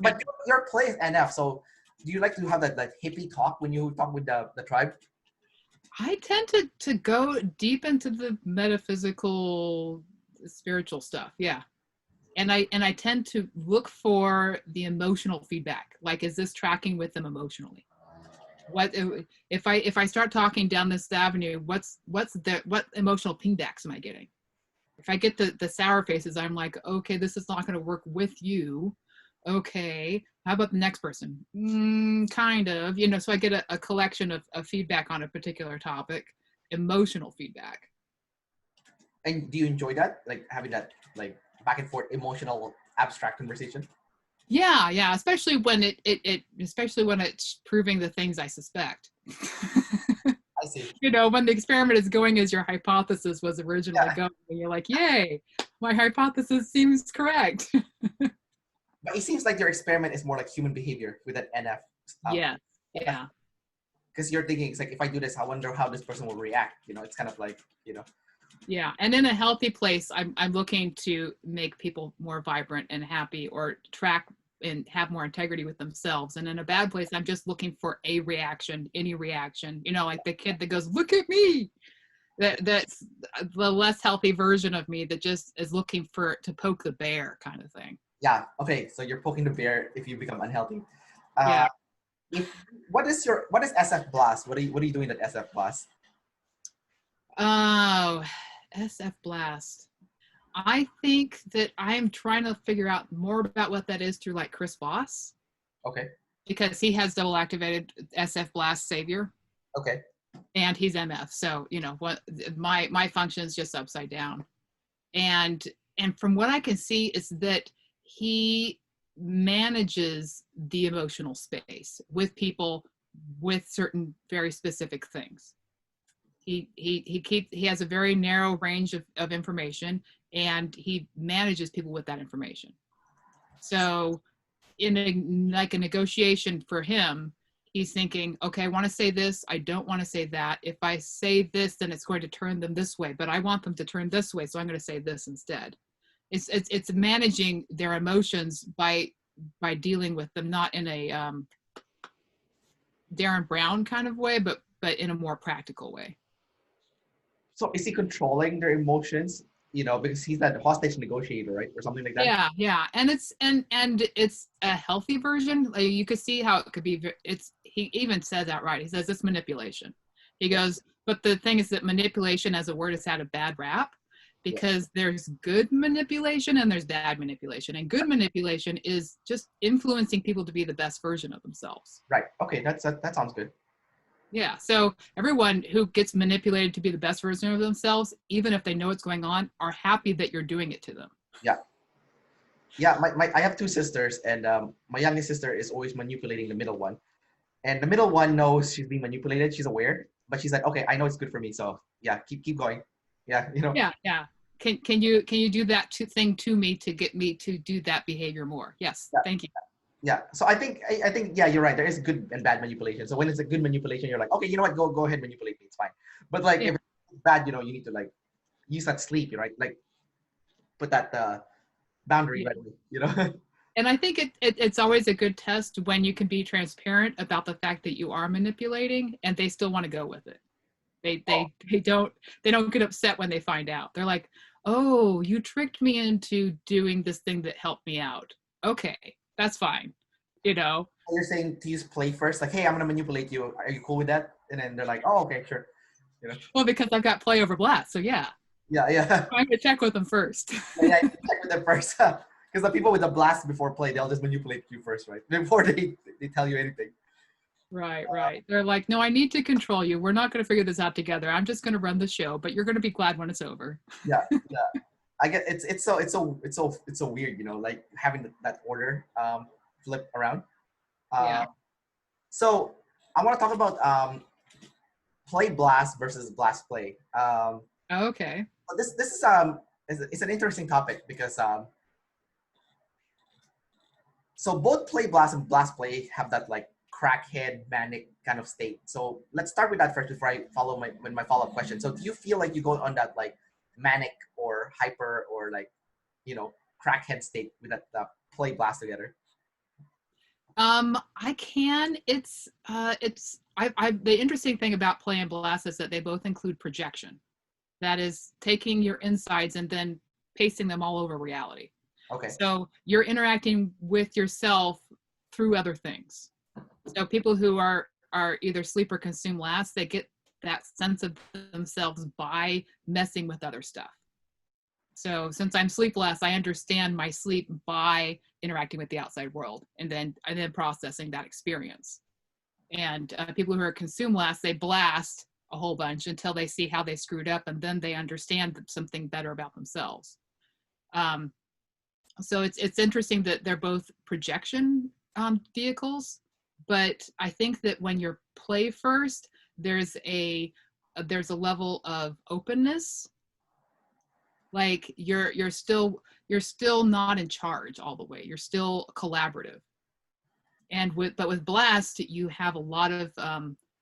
your play is NF. So do you like to have that like hippie talk when you talk with the tribe? I tend to go deep into the metaphysical, spiritual stuff. Yeah. And I tend to look for the emotional feedback. Like, is this tracking with them emotionally? What if I start talking down this avenue? What emotional pingbacks am I getting? If I get the sour faces, I'm like, okay, this is not going to work with you. Okay, how about the next person? Kind of, so I get a collection of feedback on a particular topic, emotional feedback. And do you enjoy that? Like having that like back and forth emotional abstract conversation? Yeah, especially when especially when it's proving the things I suspect. I see. When the experiment is going as your hypothesis was originally going, and you're like, yay, my hypothesis seems correct. But it seems like your experiment is more like human behavior with that NF stuff. Yeah. Because you're thinking, it's like, if I do this, I wonder how this person will react. It's kind of like, Yeah, and in a healthy place, I'm looking to make people more vibrant and happy, or track and have more integrity with themselves. And in a bad place, I'm just looking for a reaction, any reaction. Like the kid that goes, "Look at me." That's the less healthy version of me that just is looking to poke the bear, kind of thing. Yeah. Okay. So you're poking the bear if you become unhealthy. Yeah. What is SF Blast? What are you doing at SF Blast? Oh, SF Blast. I think that I'm trying to figure out more about what that is through like Chris Voss, Okay. because he has double activated SF Blast Savior Okay. and he's MF. So, you know, what my function is just upside down. And from what I can see is that he manages the emotional space with people with certain very specific things. He has a very narrow range of information, and he manages people with that information. So in like a negotiation for him, he's thinking, okay, I want to say this, I don't want to say that. If I say this, then it's going to turn them this way, but I want them to turn this way, so I'm going to say this instead. It's managing their emotions by dealing with them, not in a Darren Brown kind of way, but in a more practical way. So is he controlling their emotions? You know, because he's that hostage negotiator, right, or something like that. Yeah, and it's a healthy version. Like, you could see how it could be. He even said that, right? He says it's manipulation. He goes, but the thing is that manipulation as a word has had a bad rap, because there's good manipulation and there's bad manipulation, and good manipulation is just influencing people to be the best version of themselves. Right. Okay. That sounds good. Yeah. So everyone who gets manipulated to be the best version of themselves, even if they know what's going on, are happy that you're doing it to them. Yeah. Yeah. I have two sisters, and my youngest sister is always manipulating the middle one, and the middle one knows she's being manipulated. She's aware, but she's like, okay, I know it's good for me, so yeah, keep going. Yeah. You know. Yeah. Can you do that thing to me to get me to do that behavior more? Yes. Yeah. Thank you. Yeah. So I think yeah, you're right. There is good and bad manipulation. So when it's a good manipulation, you're like, okay, you know what, go ahead, manipulate me, it's fine. But like if it's bad, you know, you need to like use that sleep, right? Like put that boundary, right? You know. And I think it's always a good test when you can be transparent about the fact that you are manipulating, and they still want to go with it. They don't get upset when they find out. They're like, oh, you tricked me into doing this thing that helped me out. Okay, that's fine. You know. You're saying to use play first, like, hey, I'm gonna manipulate you. Are you cool with that? And then they're like, oh, okay, sure. You know. Well, because I've got play over blast, so yeah. Yeah. I'm gonna check with them first. Yeah, you check with them first. Because the people with the blast before play, they'll just manipulate you first, right? Before they tell you anything. Right. They're like, no, I need to control you. We're not going to figure this out together. I'm just going to run the show, but you're going to be glad when it's over. Yeah. I get it's so weird, you know, like having that order flip around. Yeah. So I want to talk about play blast versus blast play. Okay. This is it's an interesting topic because so both play blast and blast play have that like crackhead manic kind of state. So let's start with that first before I follow my follow-up question. So do you feel like you go on that like manic or hyper or like, you know, crackhead state with that play blast together? I can. It's the interesting thing about play and blast is that they both include projection. That is taking your insides and then pasting them all over reality. Okay. So you're interacting with yourself through other things. So people who are either sleep or consume last, they get that sense of themselves by messing with other stuff. So since I'm sleep less, I understand my sleep by interacting with the outside world and then processing that experience. And people who are consume last, they blast a whole bunch until they see how they screwed up, and then they understand something better about themselves. So it's interesting that they're both projection vehicles, but I think that when you're play first, there's a level of openness. Like you're still not in charge all the way. You're still collaborative. And with blast, you have a lot of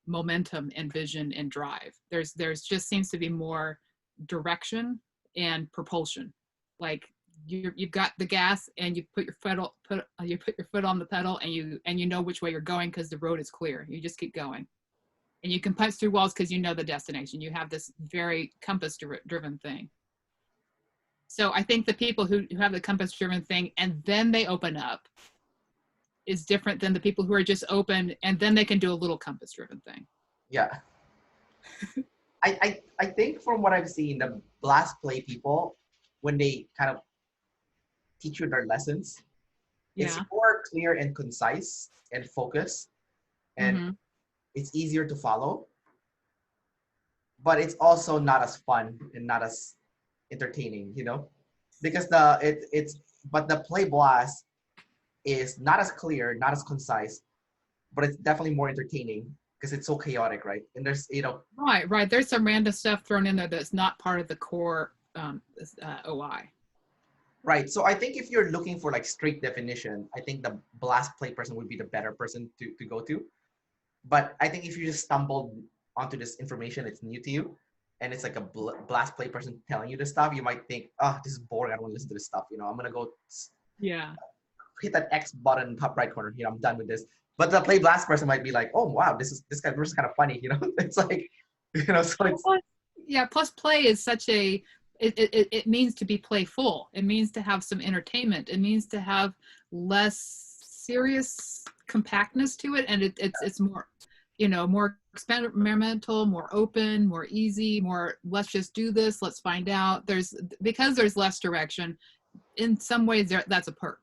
momentum and vision and drive. There's just seems to be more direction and propulsion. Like you've got the gas and you put your foot on the pedal and you know which way you're going because the road is clear. You just keep going. And you can punch through walls because you know the destination. You have this very compass driven thing. So I think the people who have the compass driven thing and then they open up is different than the people who are just open and then they can do a little compass driven thing. Yeah. I think from what I've seen, the blast play people, when they kind of teach you their lessons, it's Yeah. more clear and concise and focused, and Mm-hmm. it's easier to follow. But it's also not as fun and not as entertaining, because it's but the play blast is not as clear, not as concise, but it's definitely more entertaining because it's so chaotic, right? And there's Right, right. There's some random stuff thrown in there that's not part of the core OI. right. So I think if you're looking for like straight definition, I think the blast play person would be the better person to go to. But I think if you just stumbled onto this information, it's new to you, and it's like a blast play person telling you this stuff, you might think, oh, this is boring. I don't want to listen to this stuff. I'm gonna go Yeah. hit that X button top right corner. I'm done with this. But the play blast person might be like, oh wow, this guy is kind of funny. It's like, so it's Yeah, plus play is such a it means to be playful. It means to have some entertainment. It means to have less serious compactness to it, and it's more more experimental, more open, more easy, more let's just do this, let's find out. Because there's less direction, in some ways that's a perk.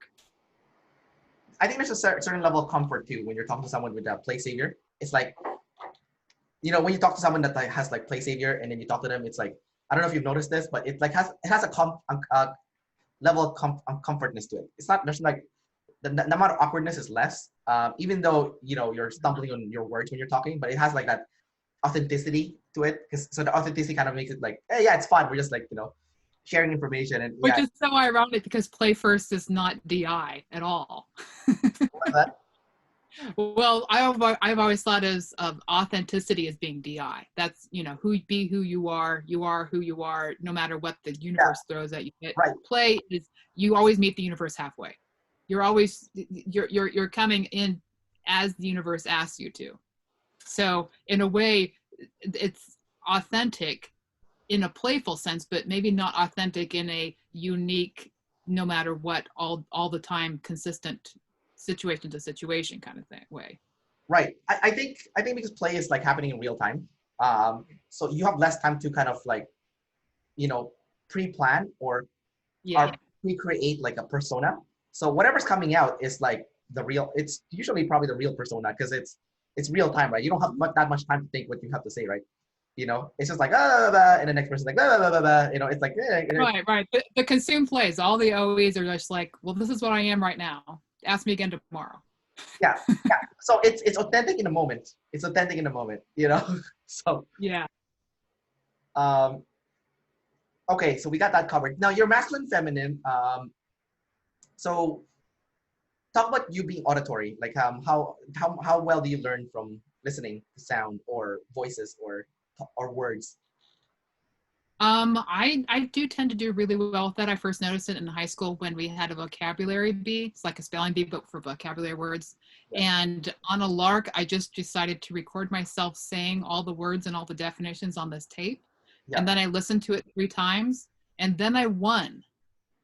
I think there's a certain level of comfort too when you're talking to someone with a play savior. It's like, when you talk to someone that has like play savior, and then you talk to them, it's like, I don't know if you've noticed this, but it like has a level of comfortness to it. It's not, there's like the amount of awkwardness is less, even though you're stumbling on your words when you're talking, but it has like that authenticity to it. So the authenticity kind of makes it like, hey, yeah, it's fun. We're just like sharing information, and Which yeah. is so ironic because play first is not DI at all. What's that? Well, I've always thought of authenticity as being DI. That's who you are who you are, no matter what the universe throws at you. Right. Play is you always meet the universe halfway. You're coming in as the universe asks you to. So in a way, it's authentic in a playful sense, but maybe not authentic in a unique, no matter what, all the time, consistent situation to situation kind of way. Right. I think because play is like happening in real time, so you have less time to kind of like pre-plan or pre-create like a persona. So whatever's coming out is like it's usually probably the real persona, because it's real time, right? You don't have that much time to think what you have to say, right? It's just like and the next person's like it's like right. The consume plays, all the OEs are just like, well, this is what I am right now. Ask me again tomorrow. Yeah. So it's authentic in the moment. So yeah. Okay, so we got that covered. Now you're masculine, feminine. So talk about you being auditory. Like how well do you learn from listening to sound or voices or words? I do tend to do really well with that. I first noticed it in high school when we had a vocabulary bee. It's like a spelling bee, but for vocabulary words. Yeah. And on a lark, I just decided to record myself saying all the words and all the definitions on this tape. Yeah. And then I listened to it 3 times, and then I won,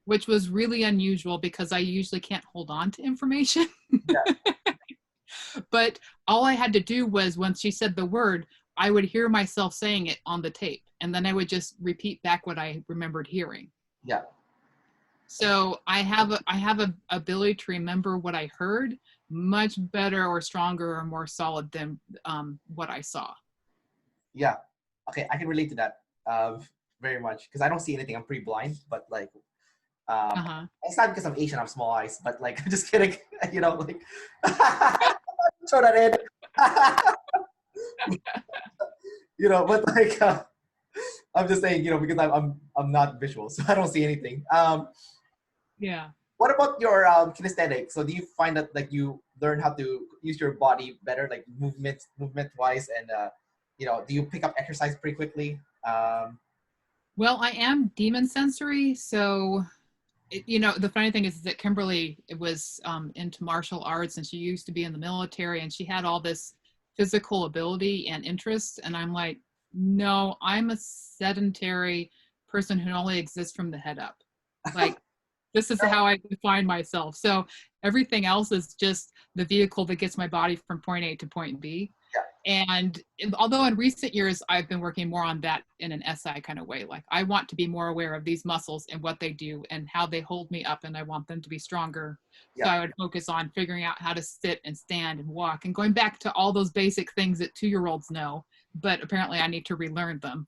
which was really unusual because I usually can't hold on to information. Yeah. But all I had to do was, when she said the word, I would hear myself saying it on the tape, and then I would just repeat back what I remembered hearing. Yeah. So I have a ability to remember what I heard much better or stronger or more solid than what I saw. Yeah. Okay, I can relate to that very much, because I don't see anything. I'm pretty blind, but like it's not because I'm Asian, I have small eyes, but like I'm just kidding. Like throw that in. But like I'm just saying, because I'm not visual, so I don't see anything. Yeah. What about your kinesthetic? So do you find that like you learn how to use your body better, like movement wise, and do you pick up exercise pretty quickly? Well, I am demon sensory, so the funny thing is that Kimberly was into martial arts, and she used to be in the military, and she had all this physical ability and interest, and I'm like, no, I'm a sedentary person who only exists from the head up. Like, this is how I define myself. So everything else is just the vehicle that gets my body from point A to point B. And although in recent years, I've been working more on that in an SI kind of way, like I want to be more aware of these muscles and what they do and how they hold me up, and I want them to be stronger. So Yeah. I would focus on figuring out how to sit and stand and walk and going back to all those basic things that 2-year-olds know, but apparently I need to relearn them.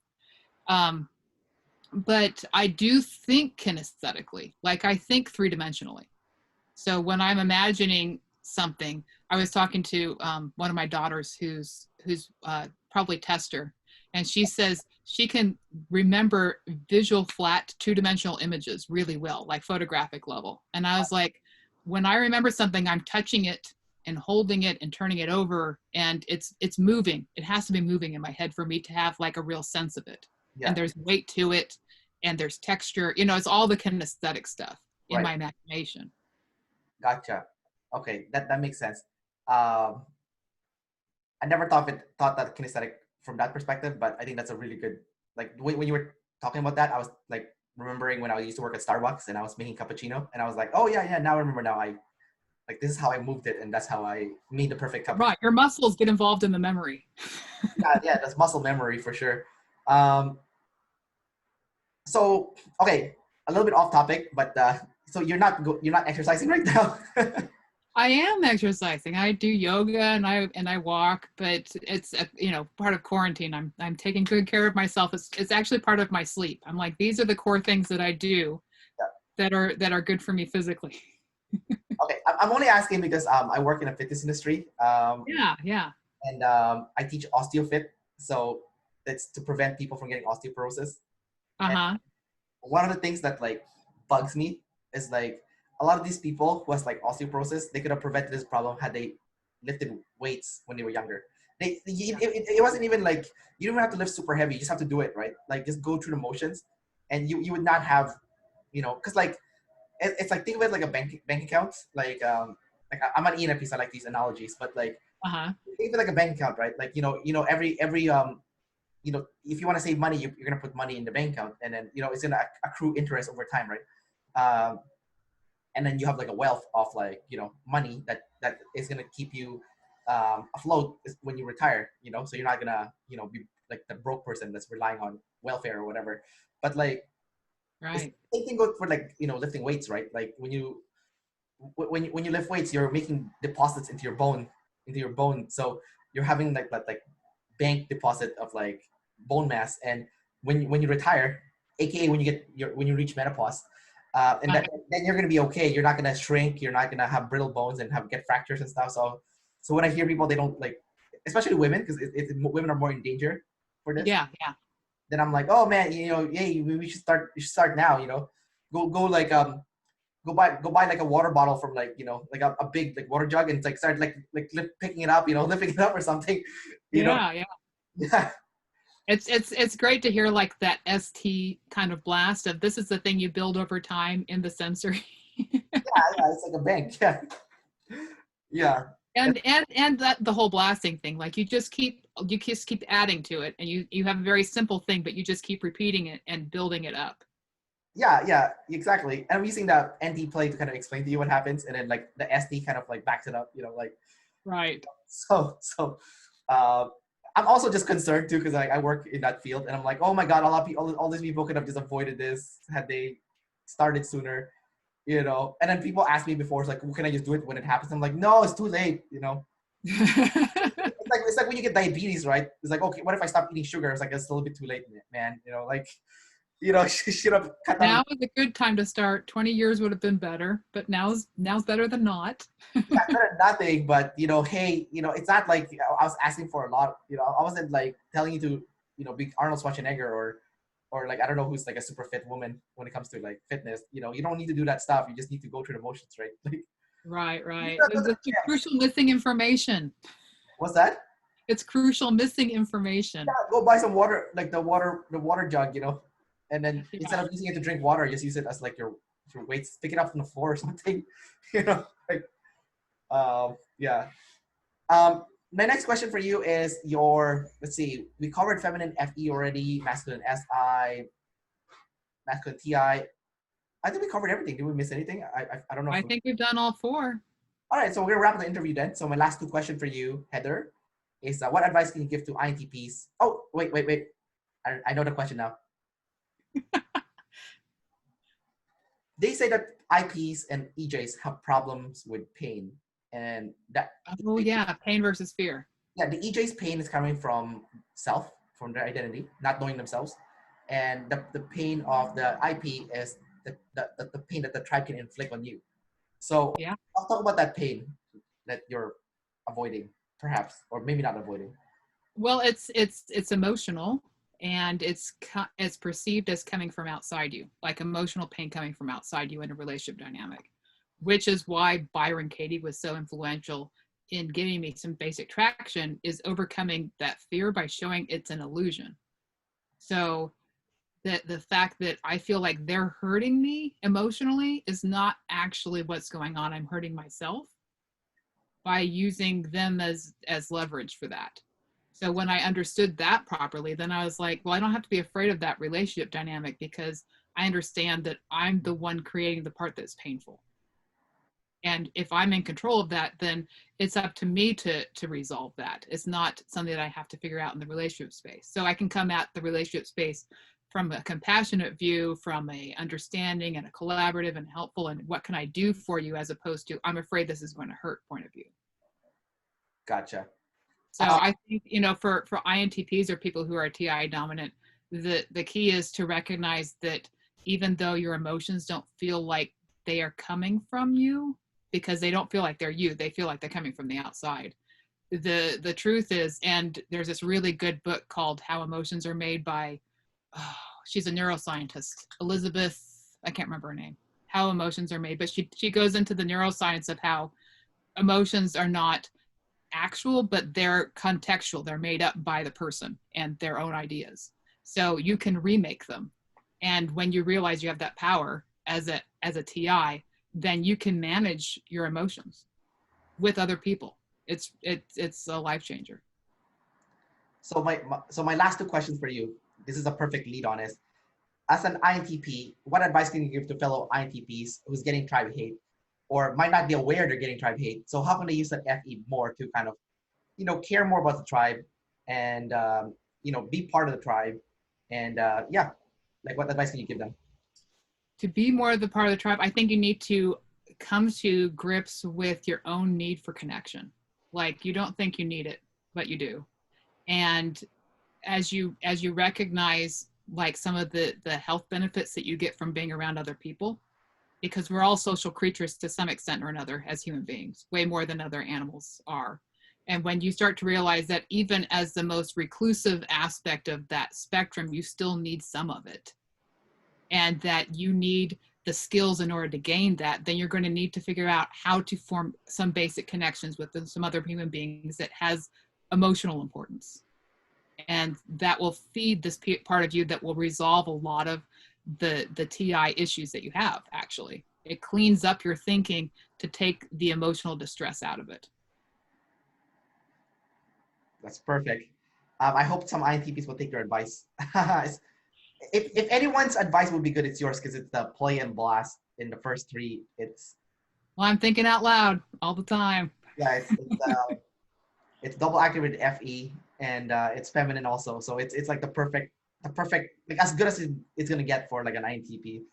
But I do think kinesthetically, like I think 3-dimensionally. So when I'm imagining something, I was talking to one of my daughters who's probably tester, and she says she can remember visual flat 2-dimensional images really well, like photographic level. And I was like, when I remember something, I'm touching it and holding it and turning it over, and it's moving. It has to be moving in my head for me to have like a real sense of it. And Yeah. there's weight to it, and there's texture. You know, it's all the kinesthetic stuff in Right. my imagination. Gotcha. Okay, that makes sense. Um, I never thought that kinesthetic from that perspective, but I think that's a really good, like when you were talking about that, I was like remembering when I used to work at Starbucks and I was making cappuccino, and I was like, oh yeah, now I remember now. I like this is how I moved it, and that's how I made the perfect cappuccino. Right, your muscles get involved in the memory. Yeah, that's muscle memory for sure. Um, so okay, a little bit off topic, but so you're not exercising right now. I am exercising. I do yoga and I walk, but it's you know, part of quarantine. I'm taking good care of myself. It's actually part of my sleep. I'm like, these are the core things that I do that are good for me physically. Okay, I'm only asking because I work in a fitness industry. Yeah. And I teach osteofit, so it's to prevent people from getting osteoporosis. And Uh-huh. one of the things that like bugs me is like a lot of these people who has like osteoporosis, they could have prevented this problem had they lifted weights when they were younger. It wasn't even like you don't have to lift super heavy; you just have to do it, right? Like just go through the motions, and you would not have, because like it's like think of it like a bank account, like I'm an ENFP, so I like these analogies, but like Uh-huh. think of it like a bank account, right? Like every if you want to save money, you're gonna put money in the bank account, and then it's gonna accrue interest over time, right? And then you have like a wealth of like money that is gonna keep you afloat when you retire, so you're not gonna be like the broke person that's relying on welfare or whatever. But like it's Right. the same thing goes for like lifting weights, right? Like when you lift weights, you're making deposits into your bone, so you're having like bank deposit of like bone mass. And when you retire, aka when you reach menopause, then you're gonna be okay. You're not gonna shrink. You're not gonna have brittle bones and get fractures and stuff. So when I hear people, they don't like, especially women, because women are more in danger for this. Yeah. Then I'm like, oh man, hey, we should start. You should start now. Go like go buy like a water bottle from like like a big like water jug, and like start like picking it up, lifting it up or something. Yeah. Yeah. It's great to hear like that ST kind of blast of this is the thing you build over time in the sensory. Yeah, it's like a bank. Yeah. Yeah. And that the whole blasting thing, like you just keep adding to it, and you have a very simple thing, but you just keep repeating it and building it up. Yeah, exactly. And I'm using that NT play to kind of explain to you what happens, and then like the ST kind of like backs it up, like Right. so. Uh, I'm also just concerned too, because I work in that field, and I'm like, oh my god, a lot of people, all these people could have just avoided this had they started sooner, And then people ask me before, it's like, well, can I just do it when it happens? I'm like, no, it's too late, It's like when you get diabetes, right? It's like, okay, what if I stop eating sugar? It's like it's a little bit too late, man. Should have cut down. Now is a good time to start. 20 years would have been better, but now's better than not. Yeah, better than nothing, but hey, it's not like I was asking for a lot. I wasn't like telling you to, be Arnold Schwarzenegger or like I don't know who's like a super fit woman when it comes to like fitness. You don't need to do that stuff. You just need to go through the motions, right? Like, Right. go to It's the the crucial missing information. what's that? It's crucial missing information. Yeah, go buy some water, like the water jug, and then Yeah. instead of using it to drink water, just use it as like your weights. Pick it up from the floor or something, like yeah. My next question for you is let's see, we covered feminine FE already, masculine SI, masculine TI. I think we covered everything. Did we miss anything? I don't know. I think we've done all 4. All right, so we're gonna wrap up the interview then. So my last 2 questions for you, Heather, is what advice can you give to INTPs? Oh, wait. I know the question now. They say that IPs and EJs have problems with pain, and that Oh yeah, pain versus fear. yeah, the EJ's pain is coming from self, from their identity, not knowing themselves, and the pain of the IP is the pain that the tribe can inflict on you. So Yeah. I'll talk about that pain that you're avoiding, perhaps, or maybe not avoiding. Well, it's emotional, and it's perceived as coming from outside you, like emotional pain coming from outside you in a relationship dynamic, which is why Byron Katie was so influential in giving me some basic traction, is overcoming that fear by showing it's an illusion. So that the fact that I feel like they're hurting me emotionally is not actually what's going on. I'm hurting myself by using them as leverage for that. So when I understood that properly, then I was like, well, I don't have to be afraid of that relationship dynamic, because I understand that I'm the one creating the part that's painful. And if I'm in control of that, then it's up to me to resolve that. It's not something that I have to figure out in the relationship space. So I can come at the relationship space from a compassionate view, from a understanding and a collaborative and helpful, and what can I do for you, as opposed to I'm afraid this is going to hurt point of view. Gotcha. So I think, for INTPs or people who are TI dominant, the key is to recognize that even though your emotions don't feel like they are coming from you, because they don't feel like they're you, they feel like they're coming from the outside. The truth is, and there's this really good book called How Emotions Are Made by, she's a neuroscientist, Elizabeth, I can't remember her name, How Emotions Are Made, but she goes into the neuroscience of how emotions are not actual, but they're contextual. They're made up by the person and their own ideas. So you can remake them. And when you realize you have that power as a TI, then you can manage your emotions with other people. It's a life changer. So my last two questions for you. This is a perfect lead on is, as an INTP, what advice can you give to fellow INTPs who's getting tribe hate, or might not be aware they're getting tribe hate? So how can they use that FE more to kind of, care more about the tribe and, be part of the tribe? And yeah, like what advice can you give them? To be more of the part of the tribe, I think you need to come to grips with your own need for connection. Like, you don't think you need it, but you do. And as you recognize like some of the health benefits that you get from being around other people, because we're all social creatures to some extent or another as human beings, way more than other animals are. And when you start to realize that even as the most reclusive aspect of that spectrum, you still need some of it, and that you need the skills in order to gain that, then you're going to need to figure out how to form some basic connections with some other human beings that has emotional importance. And that will feed this part of you that will resolve a lot of the TI issues that you have. Actually, it cleans up your thinking to take the emotional distress out of it. That's perfect. I hope some INTPs will take your advice. if anyone's advice would be good, it's yours, because it's the play and blast in the first three. Well, I'm thinking out loud all the time. Yeah, it's double activated FE, and it's feminine also. So it's like the perfect, like as good as it's gonna get for like an INTP.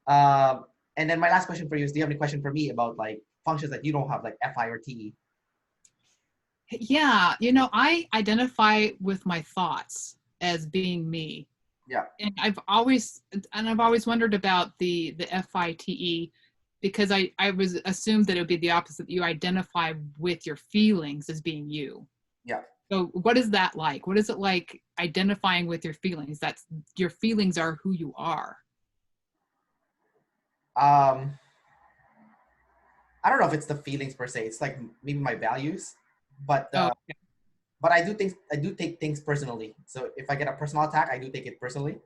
And then my last question for you is, do you have any question for me about like functions that you don't have, like FI or TE? Yeah, I identify with my thoughts as being me. Yeah. And I've always wondered about the FITE, because I was assumed that it would be the opposite. You identify with your feelings as being you. Yeah. So what is that like? What is it like identifying with your feelings? That's, your feelings are who you are. I don't know if it's the feelings per se. It's like maybe my values, but Oh, okay. but I do take things personally. So if I get a personal attack, I do take it personally,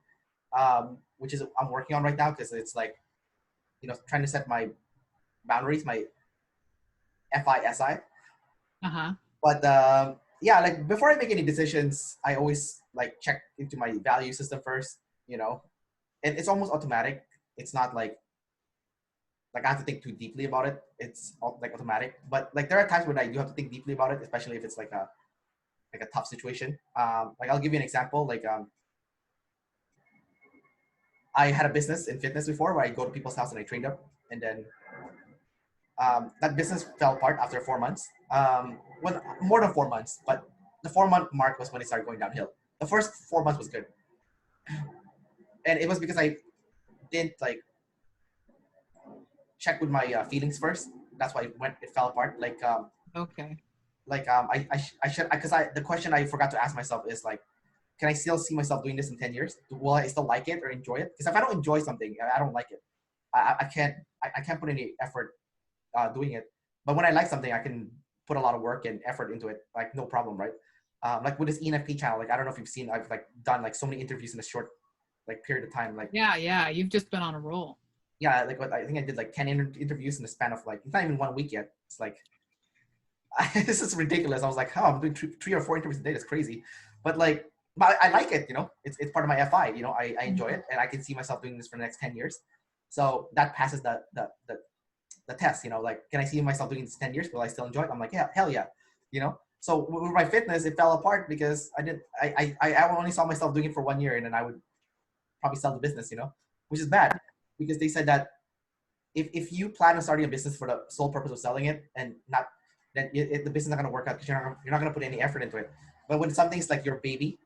which is I'm working on right now, because it's like, trying to set my boundaries, my FISI. Uh-huh. But yeah, like before I make any decisions, I always like check into my value system first, and it's almost automatic. It's not like I have to think too deeply about it. It's like automatic. But like there are times when I do have to think deeply about it, especially if it's like like a tough situation. Like I'll give you an example. Like I had a business in fitness before where I go to people's house and I trained up, and then that business fell apart after 4 months. Well, more than 4 months, but the 4 month mark was when it started going downhill. The first 4 months was good, and it was because I didn't like check with my feelings first. That's why it fell apart. Okay. I should, because the question I forgot to ask myself is like, can I still see myself doing this in 10 years? Will I still like it or enjoy it? Because if I don't enjoy something, I don't like it. I can't put any effort doing it. But when I like something, I can put a lot of work and effort into it, like no problem, right? Like with this ENFP channel, like I don't know if you've seen, I've like done like so many interviews in a short like period of time. Like Yeah, you've just been on a roll. yeah, like what I think I did like 10 interviews in the span of like, it's not even 1 week yet. It's like this is ridiculous. I was like, oh, I'm doing three or four interviews a day. That's crazy. But like, but I like it, you know, it's part of my FI, you know, I enjoy it and I can see myself doing this for the next 10 years. So that passes the test, you know, like, can I see myself doing this 10 years? Will I still enjoy it? I'm like, yeah, hell yeah. You know? So with my fitness, it fell apart because I only saw myself doing it for 1 year and then I would probably sell the business, you know, which is bad because they said that if you plan on starting a business for the sole purpose of selling it and not, then the business is not going to work out because you're not going to put any effort into it. But when something's like your baby,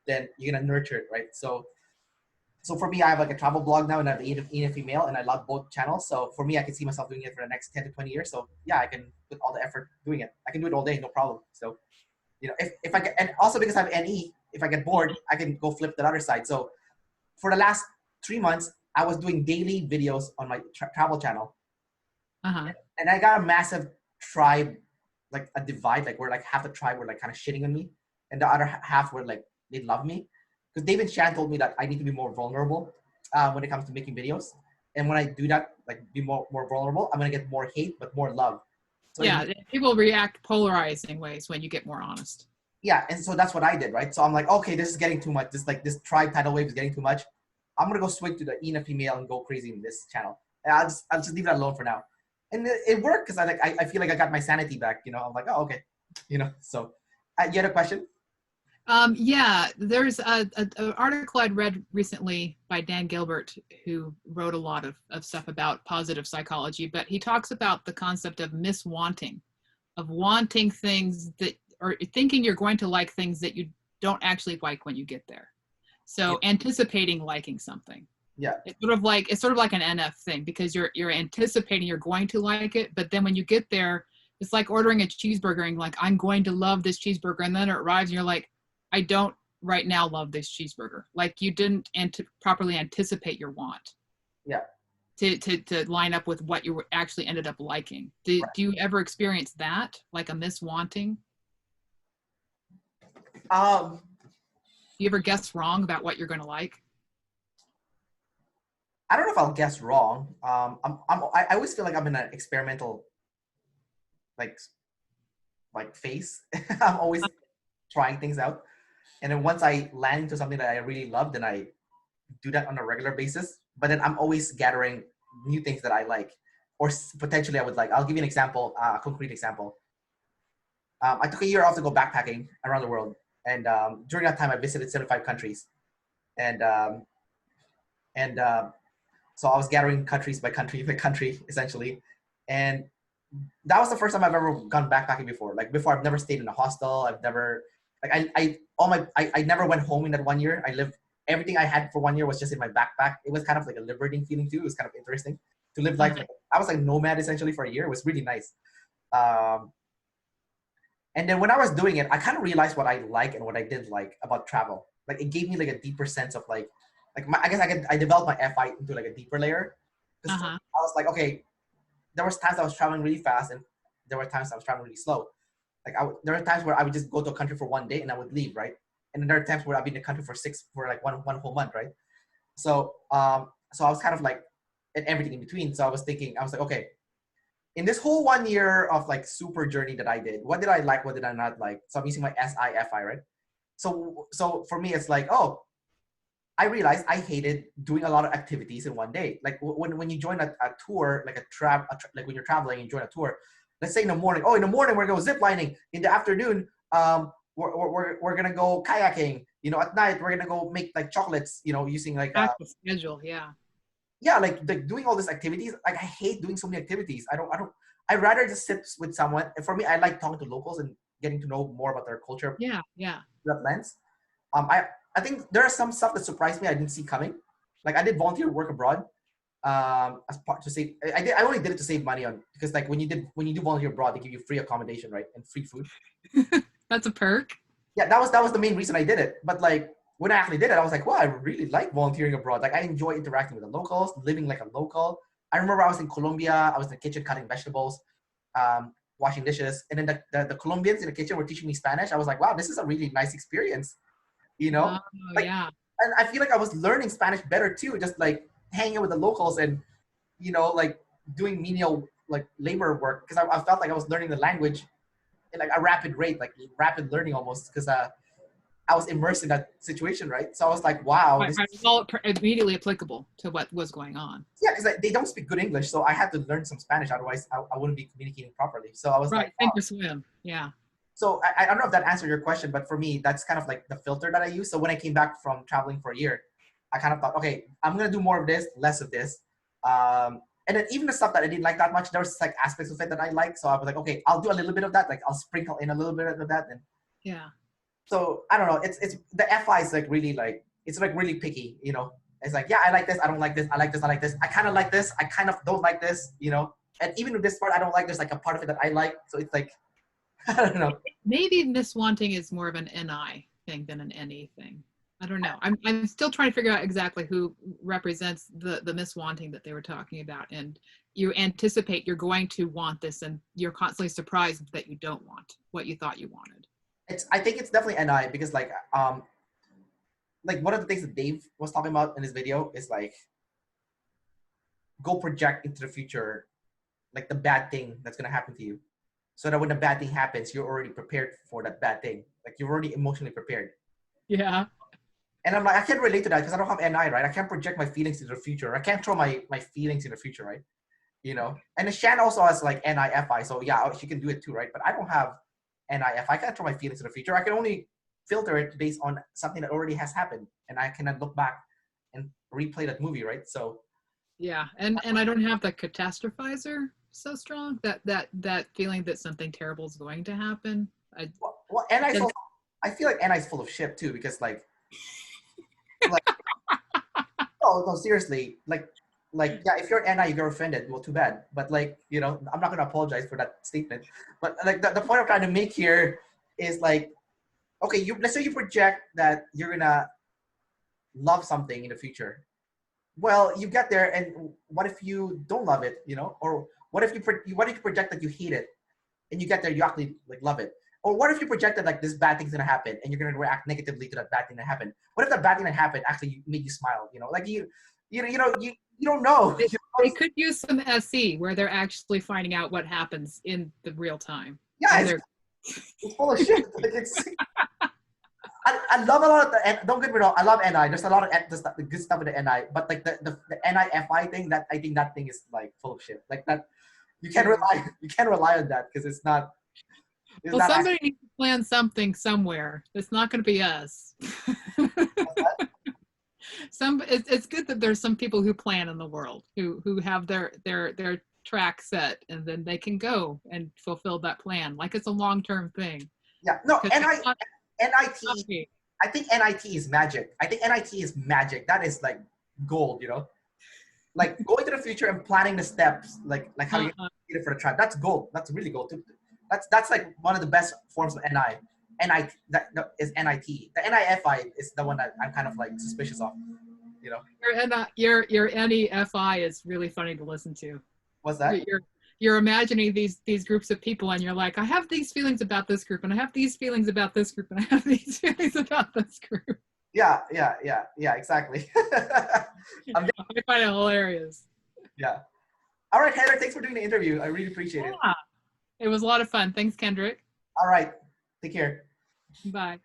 then you're going to nurture it, right? So for me, I have like a travel blog now and I have the ENFP mail and I love both channels. So for me, I can see myself doing it for the next 10 to 20 years. So yeah, I can put all the effort doing it. I can do it all day, no problem. So, you know, if I get, and also because I have NE, if I get bored, I can go flip the other side. So for the last 3 months, I was doing daily videos on my travel channel. And I got a massive tribe, like a divide, like where like half the tribe were like kind of shitting on me. And the other half were like, they love me. Because David Chan told me that I need to be more vulnerable when it comes to making videos. And when I do that, like be more vulnerable, I'm going to get more hate, but more love. So yeah, people react polarizing ways when you get more honest. Yeah, and so that's what I did, right? So I'm like, okay, this is getting too much. This tribe tidal wave is getting too much. I'm going to go switch to the ENFP male and go crazy in this channel. And I'll just leave that alone for now. And it worked because I feel like I got my sanity back, you know. I'm like, oh, okay. You know, so you had a question? Yeah, there's an article I'd read recently by Dan Gilbert, who wrote a lot of stuff about positive psychology, but he talks about the concept of miswanting, of wanting things that, or thinking you're going to like things that you don't actually like when you get there. So anticipating liking something. Yeah. It's sort of like an NF thing because you're anticipating you're going to like it, but then when you get there, it's like ordering a cheeseburger and like, I'm going to love this cheeseburger. And then it arrives and you're like, I don't right now love this cheeseburger. Like you didn't properly anticipate your want. Yeah. To line up with what you actually ended up liking. Do you ever experience that? Like a miswanting? Do you ever guess wrong about what you're going to like? I don't know if I'll guess wrong. I always feel like I'm in an experimental like phase. I'm always trying things out. And then once I land into something that I really love, then I do that on a regular basis. But then I'm always gathering new things that I like, or potentially I would like. I'll give you an example, a concrete example. I took a year off to go backpacking around the world. And during that time, I visited 75 countries. And so I was gathering countries by country, essentially. And that was the first time I've ever gone backpacking before. Like before, I've never stayed in a hostel. I've never, like I never went home in that 1 year. I lived, everything I had for 1 year was just in my backpack. It was kind of like a liberating feeling too. It was kind of interesting to live life. I was like nomad essentially for a year. It was really nice. And then when I was doing it, I kind of realized what I like and what I didn't like about travel. Like it gave me like a deeper sense of I guess I developed my FI into like a deeper layer. Because I was like, okay, there was times I was traveling really fast and there were times I was traveling really slow. Like there were times where I would just go to a country for 1 day and I would leave, right? And then there are times where I'd be in the country for like one whole month, right? So so I was kind of like at everything in between. So I was like, okay, in this whole 1 year of like super journey that I did, what did I like? What did I not like? So I'm using my SIFI, right? So for me, it's like, oh, I realized I hated doing a lot of activities in 1 day. Like when you join a tour, like like when you're traveling and you join a tour, let's say in the morning, we're going zip lining. In the afternoon, we're gonna go kayaking. You know, at night we're gonna go make like chocolates. You know, using like Back to schedule, yeah. yeah, like doing all these activities. Like I hate doing so many activities. I'd rather just sit with someone. And for me, I like talking to locals and getting to know more about their culture. Yeah, yeah. Through that lens. I think there are some stuff that surprised me I didn't see coming. Like I did volunteer work abroad. As part to save. I only did it to save money on because like when you do volunteer abroad, they give you free accommodation, right, and free food. That's a perk. Yeah, that was the main reason I did it. But like when I actually did it, I was like, wow, I really like volunteering abroad. Like I enjoy interacting with the locals, living like a local. I remember I was in Colombia. I was in the kitchen cutting vegetables, washing dishes, and then the Colombians in the kitchen were teaching me Spanish. I was like, wow, this is a really nice experience, you know. Oh, Like, yeah. and I feel like I was learning Spanish better too, just like hanging out with the locals and you know like doing menial like labor work because I felt like I was learning the language in like a rapid rate, like rapid learning almost because I was immersed in that situation, right? So I was like, wow, Right, this right. It's all immediately applicable to what was going on. yeah, because like, they don't speak good English, so I had to learn some Spanish, otherwise I wouldn't be communicating properly. So I was Right, like, wow. sink or swim. Yeah. So I don't know if that answered your question, but for me, that's kind of like the filter that I use. So when I came back from traveling for a year, I kind of thought, okay, I'm gonna do more of this, less of this. And then even the stuff that I didn't like that much, there was like aspects of it that I like. So I was like, okay, I'll do a little bit of that. Like I'll sprinkle in a little bit of that. And Yeah. so I don't know. It's the FI is like really like it's like really picky, you know. It's like, yeah, I like this, I don't like this, I like this, I like this. I kind of like this, I kind of don't like this, you know. And even with this part I don't like, there's like a part of it that I like. So it's like I don't know. Maybe miswanting is more of an NI thing than an NE thing. I don't know. I'm still trying to figure out exactly who represents the miswanting that they were talking about. And you anticipate you're going to want this, and you're constantly surprised that you don't want what you thought you wanted. I think it's definitely NI because like one of the things that Dave was talking about in his video is like go project into the future like the bad thing that's gonna happen to you. So that when the bad thing happens, you're already prepared for that bad thing. Like you're already emotionally prepared. Yeah. And I'm like, I can't relate to that because I don't have NI, right? I can't project my feelings into the future. I can't throw my feelings in the future, right? You know? And Shan also has like NI-FI, so yeah, she can do it too, right? But I don't have NI-FI. I can't throw my feelings in the future. I can only filter it based on something that already has happened. And I cannot look back and replay that movie, right? So yeah. And I don't have the catastrophizer so strong, that feeling that something terrible is going to happen. Well, NI's also, I feel like NI's full of shit too, because like no, seriously, like yeah, if you're an NI, you get offended. Well, too bad. But like, you know, I'm not gonna apologize for that statement. But like the point I'm trying to make here is like, okay, let's say you project that you're gonna love something in the future. Well, you get there, and what if you don't love it? You know, or what if you project that you hate it, and you get there, you actually like love it? Or what if you projected like this bad thing's gonna happen and you're gonna react negatively to that bad thing that happened? What if that bad thing that happened actually made you smile? You know, like you don't know. They could use some SE where they're actually finding out what happens in the real time. Yeah, it's full of shit. Like I love a lot of the. Don't get me wrong, I love NI. There's a lot of the good stuff with the NI, but like the NI-FI thing, that I think that thing is like full of shit. Like that, you can't rely on that because it's not. Well, somebody needs to plan something somewhere. It's not going to be us. It's good that there's some people who plan in the world who have their track set, and then they can go and fulfill that plan. Like it's a long-term thing. Yeah, no, NIT. I think NIT is magic. I think NIT is magic. That is like gold, you know. Like going to the future and planning the steps, like how you get it for the tribe. That's gold. That's really gold. That's like one of the best forms of NI. NIT that is NIT. The NI-FI is the one that I'm kind of like suspicious of. You know. Your NE-FI is really funny to listen to. What's that? You're imagining these groups of people, and you're like, I have these feelings about this group, and I have these feelings about this group, and I have these feelings about this group. Yeah, exactly. I find it hilarious. Yeah. All right, Heather, thanks for doing the interview. I really appreciate it. It was a lot of fun. Thanks, Kendrick. All right. Take care. Bye.